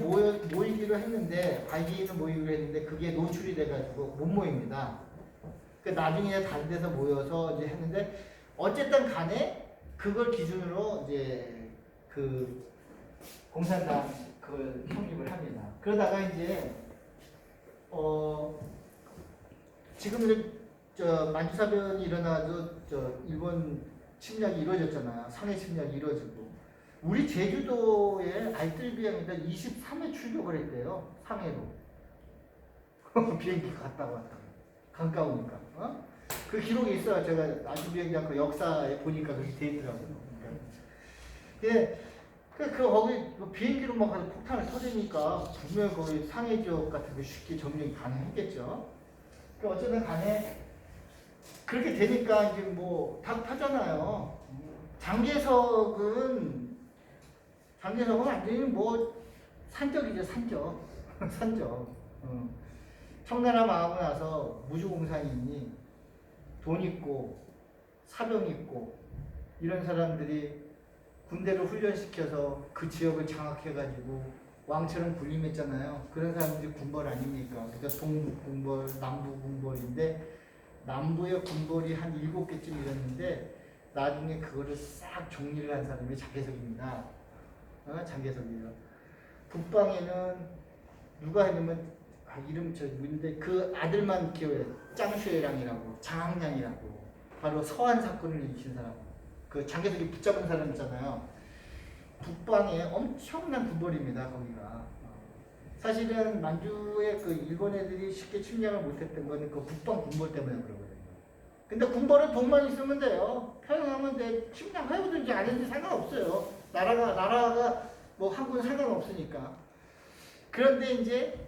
모이기로 했는데 발기인은 모이기로 했는데 그게 노출이 돼가지고 못 모입니다. 그 나중에 다른 데서 모여서 이제 했는데 어쨌든 간에 그걸 기준으로 이제 그 공산당 그걸 성립을 합니다. 그러다가 이제 지금 저 만주사변이 일어나서 저 일본 침략이 이루어졌잖아요. 상해 침략이 이루어지고 우리 제주도에 알뜰비행기가 23회 출격을 했대요. 상해로 비행기 갔다 왔다 가까우니까. 그 기록이 있어요. 제가 알뜰비행기 그 역사에 보니까 그렇게 돼 있더라고요. 예. 거기 비행기로 막 폭탄을 터지니까 분명 거기 상해 지역 같은 게 쉽게 점령이 가능했겠죠. 어쨌든 간에 그렇게 되니까 이제 뭐 다 타잖아요. 장개석은 완전히 뭐 산적이죠, 산적. 산적. 청나라 망하고 나서 무주공산이니 돈 있고 사병 있고 이런 사람들이 군대를 훈련시켜서 그 지역을 장악해가지고 왕처럼 군림했잖아요. 그런 사람들이 군벌 아닙니까? 그러니까 동군벌, 남부군벌인데 남부의 군벌이 한 7개쯤 이랬는데 나중에 그거를 싹 정리를 한 사람이 장개석입니다. 장개석이에요. 북방에는 누가 했냐면 이름 저 있는데 그 아들만 기억해요. 짱슈에랑이라고 장항량이라고 바로 서한 사건을 일으킨 사람. 그 장개석이 붙잡은 사람 있잖아요. 북방에 엄청난 군벌입니다. 거기가. 사실은 만주에 그 일본 애들이 쉽게 침략을 못했던 거는 그 국방 군벌 때문에 그러거든요. 근데 군벌은 돈만 있으면 돼요. 평양하면 돼. 침략해보든지 안 해도 상관없어요. 나라가 뭐 한국은 상관없으니까. 그런데 이제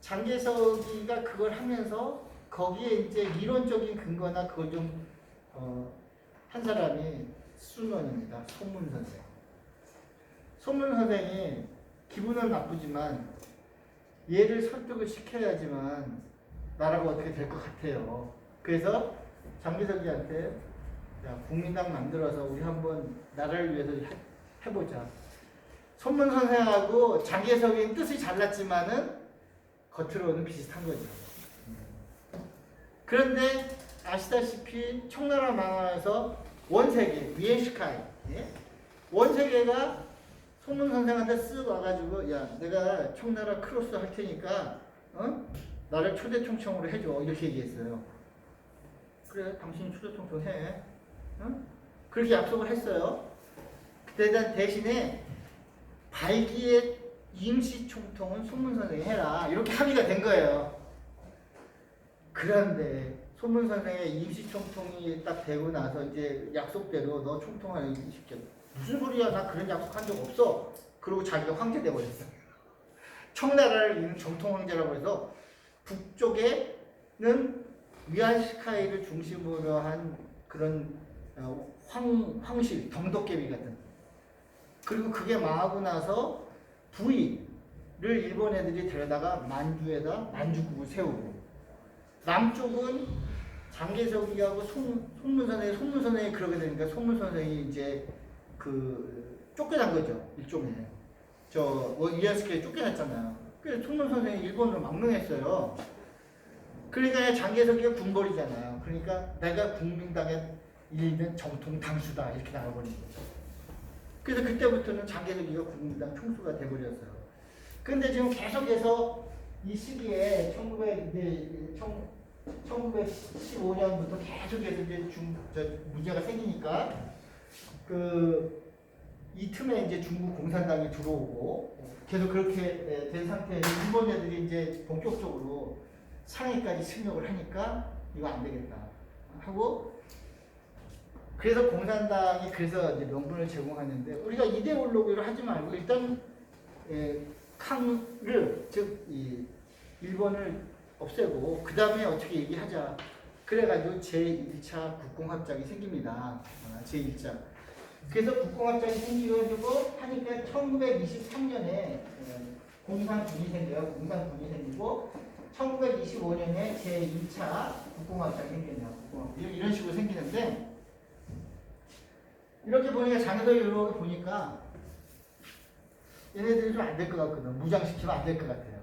장개석이가 그걸 하면서 거기에 이제 이론적인 근거나 그걸 좀 한 사람이 순원입니다. 손문 선생. 손문 선생이 기분은 나쁘지만 얘를 설득을 시켜야지만 나라가 어떻게 될 것 같아요. 그래서 장개석이한테 야, 국민당 만들어서 우리 한번 나라를 위해서 해보자. 손문 선생하고 장개석이 뜻이 잘났지만은 겉으로는 비슷한 거죠. 그런데 아시다시피 청나라 만화에서 원세계, 위엔시카이, 예? 원세계가 손문 선생한테 쓱 와가지고 야 내가 청나라 크로스 할 테니까 나를 초대 총총으로 해줘 이렇게 얘기했어요. 그래 당신이 초대 총총 해. 그렇게 약속을 했어요. 그때 대신에 발기의 임시 총통은 손문 선생이 해라 이렇게 합의가 된 거예요. 그런데 손문 선생의 임시 총통이 딱 되고 나서 이제 약속대로 너 총통하는 이 새끼야 무슨 소리야 나 그런 약속한 적 없어. 그리고 자기가 황제 돼버렸어. 청나라를 이룬 정통 황제라고 해서 북쪽에는 위안시카이를 중심으로 한 그런 황실 덩덕개비 같은. 그리고 그게 망하고 나서 부위를 일본 애들이 데려다가 만주에다 만주국을 세우고 남쪽은 장개석이하고 손문선생이 그러게 되니까 손문선생이 이제 그 쫓겨난 거죠. 일종의 위안시카이 쫓겨났잖아요. 그래서 손문선생이 일본으로 망명했어요. 그러니까 장개석이가 군벌이잖아요. 그러니까 내가 국민당에 있는 정통 당수다 이렇게 나와버린 거죠. 그래서 그때부터는 장개석이가 국민당 총수가 돼버렸어요. 근데 지금 계속해서 이 시기에 1915년부터 계속해서 이제 문제가 생기니까 이 틈에 이제 중국 공산당이 들어오고 계속 그렇게 된 상태에서 일본 애들이 이제 본격적으로 상해까지 침략을 하니까 이거 안 되겠다 하고 그래서 공산당이 그래서 이제 명분을 제공하는데 우리가 이데올로기로 하지 말고 일단 캉을 즉 이 일본을 없애고 그 다음에 어떻게 얘기하자. 그래가지고 제1차 국공합작이 생깁니다. 제1차. 그래서 국공합작이 생기고 하니까 1923년에 공산군이 생겨요. 공산군이 생기고 1925년에 제2차 국공합작이 생겼냐. 이런 식으로 생기는데 이렇게 보니까 장개석이 이렇게 보니까 얘네들이 좀 안 될 것 같거든. 무장시키면 안 될 것 같아요.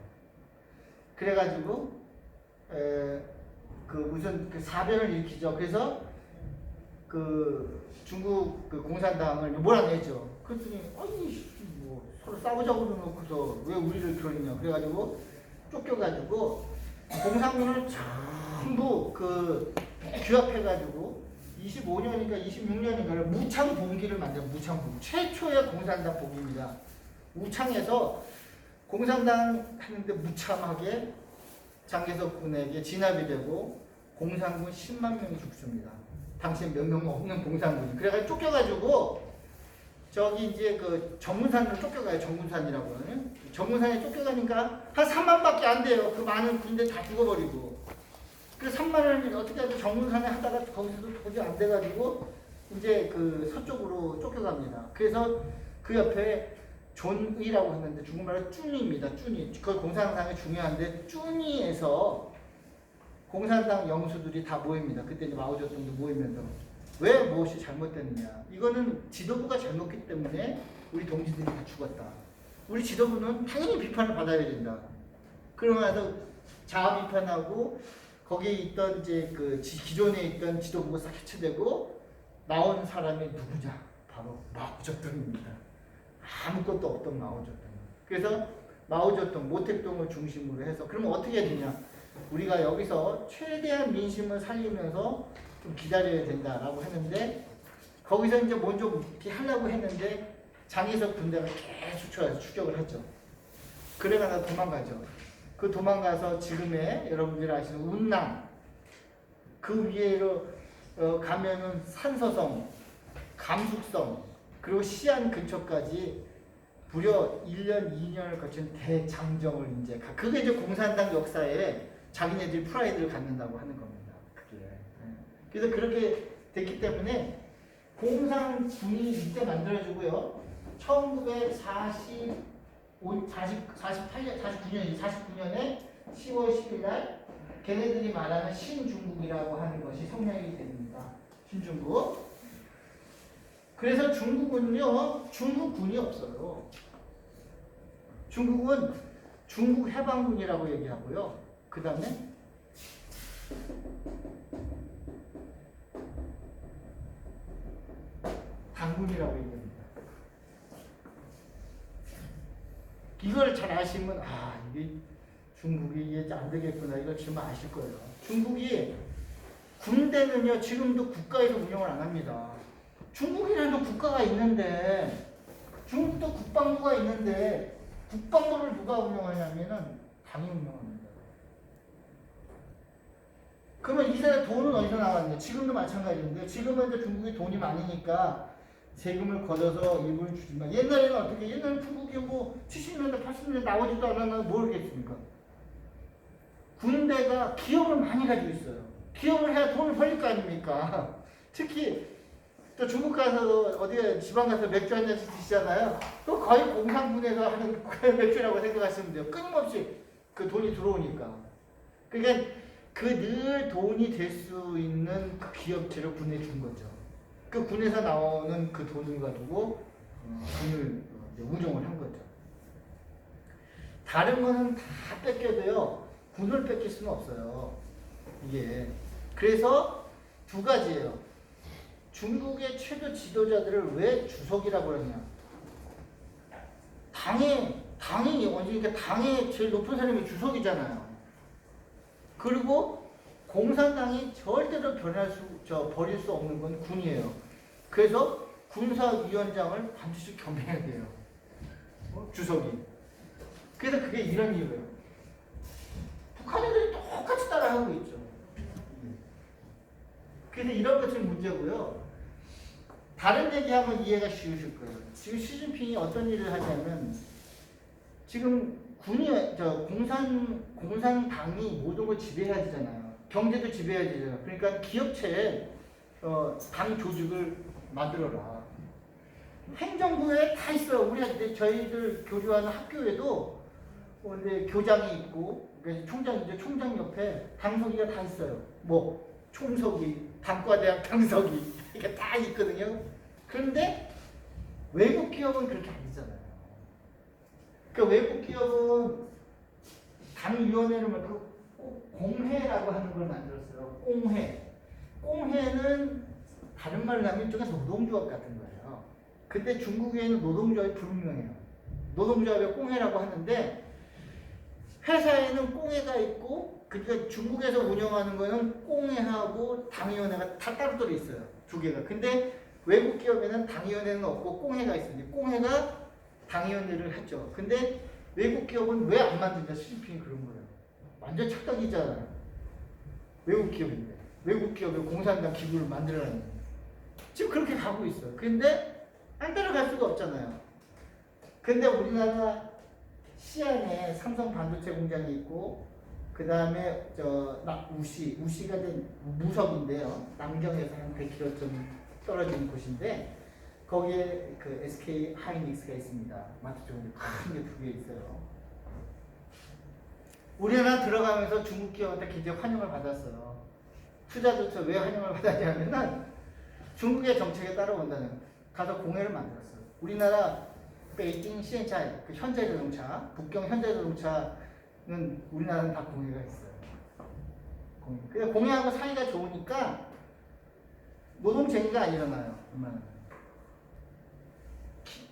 그래가지고 무슨 사변을 일으키죠. 그래서 중국 공산당을 몰아내죠. 그랬더니 아니 뭐 서로 싸우자고 놓고서 왜 우리를 그러느냐. 그래가지고 쫓겨가지고 공산군을 전부 규합해가지고 25년인가 26년인가를 무창봉기를 만들어요. 무창봉기. 최초의 공산당 봉기입니다. 우창에서 공산당 하는데 무참하게 장개석 군에게 진압이 되고 공산군 10만 명이 죽습니다. 당시에 몇 명 없는 공산군이. 그래가지고 쫓겨가지고 저기 이제 정문산으로 쫓겨가요. 정문산이라고 하는. 정문산에 쫓겨가니까 한 3만밖에 안 돼요. 그 많은 군대 다 죽어버리고. 그래서 3만을 어떻게 하든 정문산에 하다가 거기서도 도저히 안 돼가지고 이제 서쪽으로 쫓겨갑니다. 그래서 그 옆에 존이라고 했는데 중국말로 쭈니입니다. 쭈니. 그걸 공산당이 중요한데 쭈니에서 공산당 영수들이 다 모입니다. 그때 이제 마오쩌둥도 모이면서 왜 무엇이 잘못됐느냐. 이거는 지도부가 잘못했기 때문에 우리 동지들이 다 죽었다. 우리 지도부는 당연히 비판을 받아야 된다. 그러면서 자아 비판하고 거기에 있던 이제 기존에 있던 지도부가 싹 해체되고 나온 사람이 누구냐? 바로 마오쩌둥입니다. 아무것도 없던 마오쩌둥. 그래서 마오쩌둥, 모택동을 중심으로 해서 그러면 어떻게 해야 되냐? 우리가 여기서 최대한 민심을 살리면서 좀 기다려야 된다라고 하는데 거기서 이제 먼저 이렇게 하려고 했는데 장개석 군대가 계속 추격을 했죠. 그래가 도망가죠. 그 도망가서 지금의 여러분들이 아시는 운남 그 위에로 가면은 산서성, 감숙성 그리고 시안 근처까지 무려 1년, 2년을 거친 대장정을 이제 그게 이제 공산당 역사에 자기네들이 프라이드를 갖는다고 하는 겁니다. 그게. 그래서 그렇게 됐기 때문에 공산군이 이때 만들어지고요. 49년에 10월 10일 날 걔네들이 말하는 신중국이라고 하는 것이 성명이 됩니다. 신중국. 그래서 중국은요, 중국군이 없어요. 중국은 중국 해방군이라고 얘기하고요. 그 다음에 당군이라고 얘기합니다. 이걸 잘 아시면 이게 중국이 이게 안 되겠구나 이걸 지금 아실 거예요. 중국이 군대는요 지금도 국가에서 운영을 안 합니다. 중국이라는 국가가 있는데 중국도 국방부가 있는데 국방부를 누가 운영하냐면은 당이 운영합니다. 그러면 이 사람 돈은 어디서 나왔냐? 지금도 마찬가지인데 지금은 이제 중국이 돈이 많으니까 세금을 걷어서 일부는 주지만 옛날에는 어떻게? 옛날에 중국이 뭐 70년대, 80년대 나오지도 않았나 모르겠습니까? 군대가 기업을 많이 가지고 있어요. 기업을 해야 돈을 벌릴 거 아닙니까? 특히 또 중국 가서 어디에 지방 가서 맥주 한 잔씩 드시잖아요. 또 거의 공산군에서 하는 맥주라고 생각하시면 돼요. 끊임없이 그 돈이 들어오니까. 그러니까 그 늘 돈이 될 수 있는 그 기업체를 군에 준 거죠. 그 군에서 나오는 그 돈을 가지고 군을 운영을 한 거죠. 다른 거는 다 뺏겨도요. 군을 뺏길 수는 없어요. 이게. 그래서 두 가지예요. 중국의 최고 지도자들을 왜 주석이라고 그러냐? 당의 그러니까 당의 제일 높은 사람이 주석이잖아요. 그리고 공산당이 절대로 버릴 수 없는 건 군이에요. 그래서 군사위원장을 반드시 겸해야 돼요. 주석이. 그래서 그게 이런 이유예요. 북한 애들이 똑같이 따라하고 있죠. 그래서 이런 것이 문제고요. 다른 얘기하면 이해가 쉬우실 거예요. 지금 시진핑이 어떤 일을 하냐면 지금 공산당이 모든 걸 지배해야 되잖아요. 경제도 지배해야 되잖아요. 그러니까 기업체에 당 조직을 만들어라. 행정부에 다 있어요. 저희들 교류하는 학교에도 근데 교장이 있고 총장 옆에 당서기가 다 있어요. 뭐 총서기, 단과대학 당서기 이게 다 있거든요. 그런데 외국 기업은 그렇게 아니잖아요. 그 외국 기업은 당위원회를 만들고 공회라고 하는 걸 만들었어요. 공회는 다른 말로 하면 일종의 노동조합 같은 거예요. 근데 중국에는 노동조합이 불분명해요. 노동조합에 공회라고 하는데 회사에는 공회가 있고 그러니까 중국에서 운영하는 거는 공회하고 당위원회가 다 따로따로 있어요. 두 개가. 근데 외국 기업에는 당위원회는 없고 공회가 있습니다. 공회가 당위원회를 하죠. 근데 외국 기업은 왜 안 만드냐? 시진핑이 그런 거예요. 완전 착각이잖아요. 외국 기업인데. 외국 기업에 공산당 기구를 만들라는 거예요. 지금 그렇게 가고 있어요. 근데 안 따라갈 수가 없잖아요. 근데 우리나라 시안에 삼성 반도체 공장이 있고 그 다음에 우시가 무석인데요. 남경에서 한 100km 좀 떨어진 곳인데 거기에 그 SK 하이닉스가 있습니다. 마트 쪽에 큰 게 두 개 있어요. 우리나라 들어가면서 중국 기업한테 굉장히 환영을 받았어요. 투자조차 왜 환영을 받았냐면은 중국의 정책에 따라온다는 가서 공회를 만들었어요. 우리나라 베이징 시엔차이 그 현대자동차, 북경 현대자동차는 우리나라는 다 공회가 있어요. 근데 공회하고 사이가 좋으니까 노동쟁의가 안 일어나요.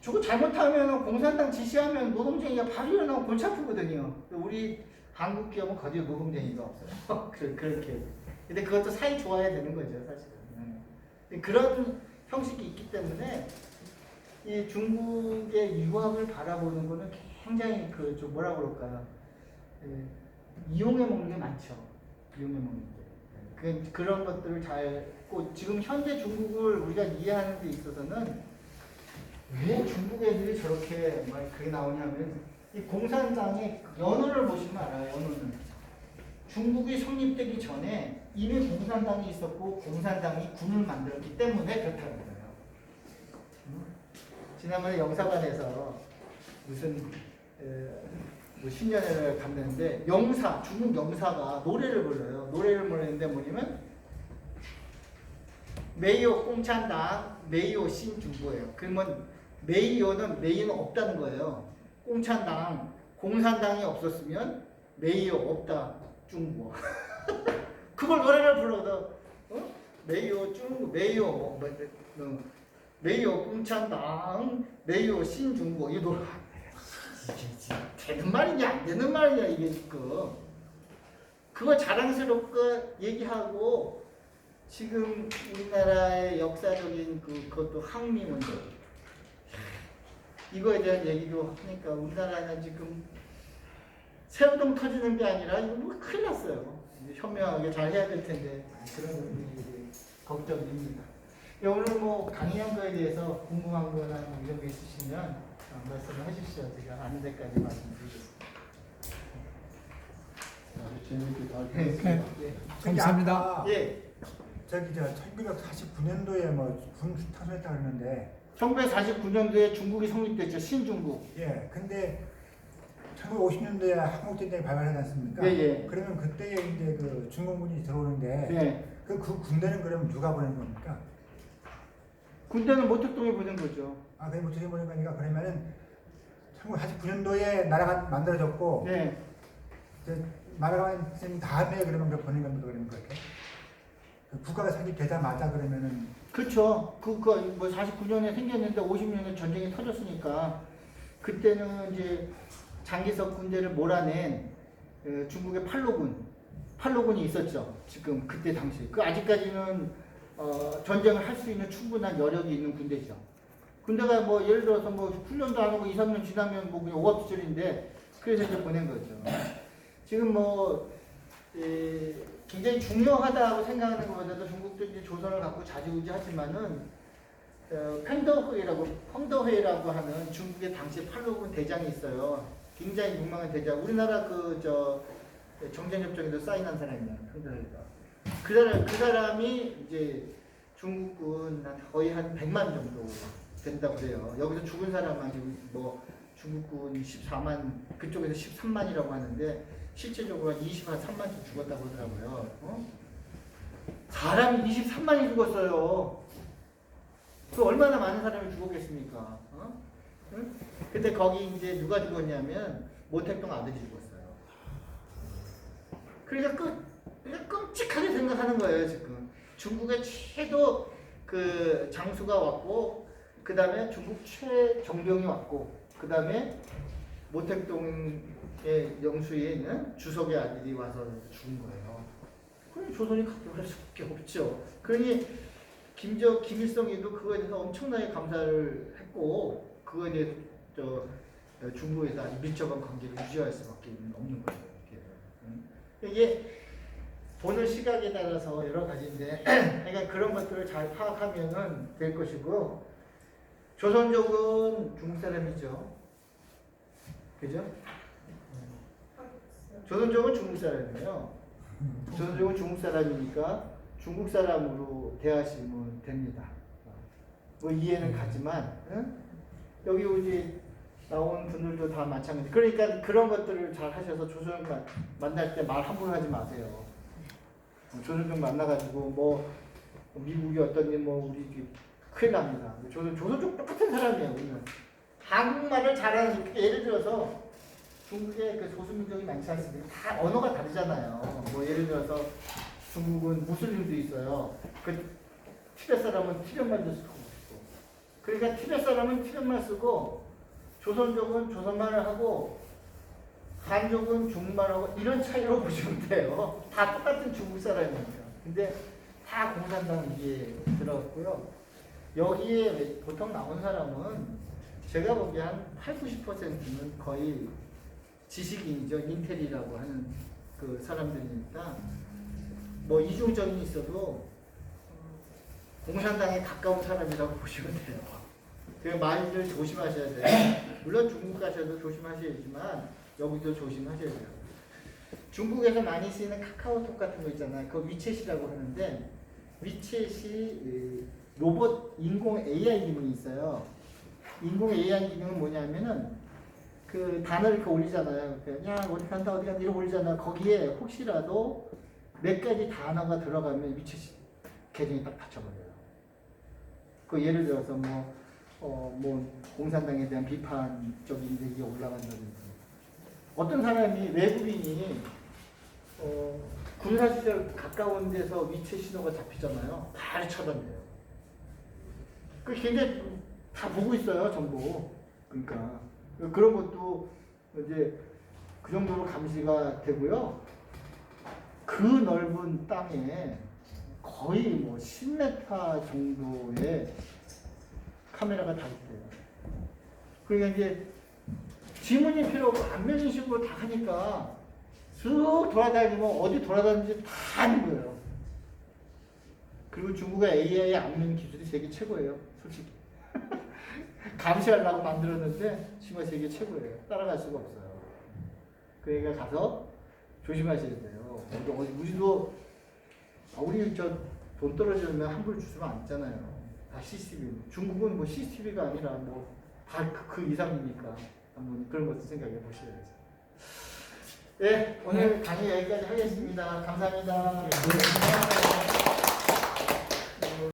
저거 잘못하면 공산당 지시하면 노동쟁의가 바로 일어나고 골치 아프거든요. 우리 한국 기업은 거의 노동쟁의가 없어요. 그렇게. 근데 그것도 사이 좋아야 되는 거죠, 사실은. 그런 형식이 있기 때문에 이 중국의 유학을 바라보는 거는 굉장히 그 좀 뭐라 그럴까요? 예, 이용해 먹는 게 많죠. 이용해 먹는 게. 그런 것들을 잘, 지금 현재 중국을 우리가 이해하는 데 있어서는 왜 중국 애들이 저렇게 막 그게 나오냐면 이 공산당의 연호를 보시면 알아요. 연호는 중국이 성립되기 전에 이미 공산당이 있었고 공산당이 군을 만들었기 때문에 그렇다는 거예요. 지난번에 영사관에서 무슨 뭐 신년회를 갔는데 중국 영사가 노래를 불러요. 노래를 부르는데 뭐냐면 메이오 공산당, 메이오 신중국이에요. 그러면 메이오는 없다는 거예요. 공산당, 공산당이 없었으면 메이오 없다 중국. 그걸 노래를 불러도 메이오 중국, 메이오 공산당, 메이오 신중국 이 노래 되는 말이냐 안 되는 말이냐 이게 지금 그거 자랑스럽게 얘기하고 지금 우리나라의 역사적인 그것도 항미문제 이거에 대한 얘기도 하니까 우리나라는 지금 새우등 터지는 게 아니라 이거 뭐 큰일 났어요. 이제 현명하게 잘 해야 될 텐데 그런 부분이 걱정입니다. 오늘 뭐 강의한 거에 대해서 궁금한 거나 이런 게 있으시면 말씀을 해주시죠. 제가 아는 데까지 말씀드리겠습니다. 재밌게 잘 들었습니다. 네. 감사합니다. 예. 저기 1949년도에 뭐군 타소했다 그러는데 1949년도에 중국이 성립됐죠. 신중국. 예 근데 1950년도에 한국전쟁이 발발하지 않습니까? 예, 예. 그러면 그때 이제 그 중공군이 들어오는데 네. 그 군대는 그러면 누가 보낸 겁니까? 군대는 모택동에 보낸 거죠. 아 그게 어떻게 보낸 거니까 그러면은 1949년도에 나라가 만들어졌고 네. 이제 나라가 만든 다음에 그러면 그 보낸 겁니까 그러면 그렇게? 그 국가가 설립되자마자 그러면은 그렇죠. 그거 뭐 49년에 생겼는데 50년에 전쟁이 터졌으니까 그때는 이제 장기석 군대를 몰아낸 중국의 팔로군이 있었죠. 지금 그때 당시 그 아직까지는 전쟁을 할 수 있는 충분한 여력이 있는 군대죠. 군대가 뭐 예를 들어서 뭐 훈련도 안 하고 2, 3년 지나면 뭐 그냥 오합지졸인데 그래서 이제 보낸 거죠. 지금 뭐 굉장히 중요하다고 생각하는 것보다도 중국도 이제 조선을 갖고 좌지우지하지만은 펑더회라고 하는 중국의 당시 팔로군 대장이 있어요. 굉장히 유명한 대장. 우리나라 정전협정에도 사인한 사람입니다. 펑더회가. 그 사람이 이제 중국군 거의 한 100만 정도 된다고 그래요. 여기서 죽은 사람은 뭐 중국군 14만, 그쪽에서 13만이라고 하는데 실제적으로 한 23만쯤 죽었다고 하더라고요. 사람이 23만이 죽었어요. 그 얼마나 많은 사람이 죽었겠습니까? 응? 근데 거기 이제 누가 죽었냐면 모택동 아들이 죽었어요. 그러니까 끔찍하게 생각하는 거예요 지금. 중국의 최도 그 장수가 왔고, 그 다음에 중국 최정병이 왔고, 그 다음에 모택동의 영수에 있는 주석의 아들이 와서 죽은 거예요. 그러니 조선이 각별할 수밖에 없죠. 그러니 김일성이도 그거에 대해서 엄청나게 감사를 했고, 그거에 대해서 중국에서 밀접한 관계를 유지할 수밖에 없는 거예요. 이게 보는 시각에 따라서 여러 가지인데, 그러니까 그런 것들을 잘 파악하면은 될 것이고, 조선족은 중국 사람이죠. 그죠? 조선족은 중국 사람이에요. 조선족은 중국 사람이니까 중국 사람으로 대하시면 됩니다. 뭐 이해는 가지만, 응? 여기 이제 나온 분들도 다 마찬가지. 그러니까 그런 것들을 잘 하셔서 조선족 만날 때 말 함부로 하지 마세요. 조선족 만나가지고 뭐 미국이 어떤 뭐 우리 큰일 납니다. 조선족 똑같은 사람이에요. 우리는 한국말을 잘하는, 예를 들어서 중국에 그 소수민족이 많지 않습니까? 다 언어가 다르잖아요. 뭐 예를 들어서 중국은 무슬림도 있어요. 그 티베트 사람은 티벳말도 쓰고, 그러니까 티베트 사람은 티벳말 쓰고, 조선족은 조선말을 하고, 한족은 중국말을 하고, 이런 차이로 보시면 돼요. 다 똑같은 중국 사람이니까. 근데 다 공산당 위에 들어갔고요. 여기에 보통 나온 사람은 제가 보기에 한 80~90%는 거의 지식인이죠. 인텔이라고 하는 그 사람들이니까 뭐 이중적인 있어도 공산당에 가까운 사람이라고 보시면 돼요. 그 말을 조심하셔야 돼요. 물론 중국 가셔도 조심하셔야지만 여기도 조심하셔야 돼요. 중국에서 많이 쓰이는 카카오톡 같은 거 있잖아요. 그거 위챗이라고 하는데 위챗이 로봇 인공 AI 기능이 있어요. 인공 AI 기능은 뭐냐면은 그 단어를 이렇게 올리잖아요. 야 어디 간다 어디 간다 이렇게 올리잖아요. 거기에 혹시라도 몇 가지 단어가 들어가면 위챗이 계정이 딱 닫혀버려요. 그 예를 들어서 뭐 공산당에 대한 비판적인 얘기가 올라간다든지 어떤 사람이 외국인이 군사시설 가까운 데서 위챗 신호가 잡히잖아요. 바로 차단돼요. 그 굉장히 다 보고 있어요, 정보. 그러니까 그런 것도 이제 그 정도로 감시가 되고요. 그 넓은 땅에 거의 뭐 10m 정도의 카메라가 다 있대요. 그러니까 이제 지문이 필요 없고 안면 인식으로 다 하니까 쑥 돌아다니면 어디 돌아다니는지 다 아는 거예요. 그리고 중국의 AI 안면 기술이 세계 최고예요, 솔직히. 감시하려고 만들었는데 정말 세계 최고예요. 따라갈 수가 없어요. 그러니까 가서 조심하셔야 돼요. 우리도 우리 돈 떨어지면 환불 주시면 안 있잖아요. 다 CCTV. 중국은 뭐 CCTV가 아니라 뭐 다 그 이상이니까 한번 그런 것도 생각해 보셔야죠. 네, 오늘 강의 여기까지 하겠습니다. 감사합니다.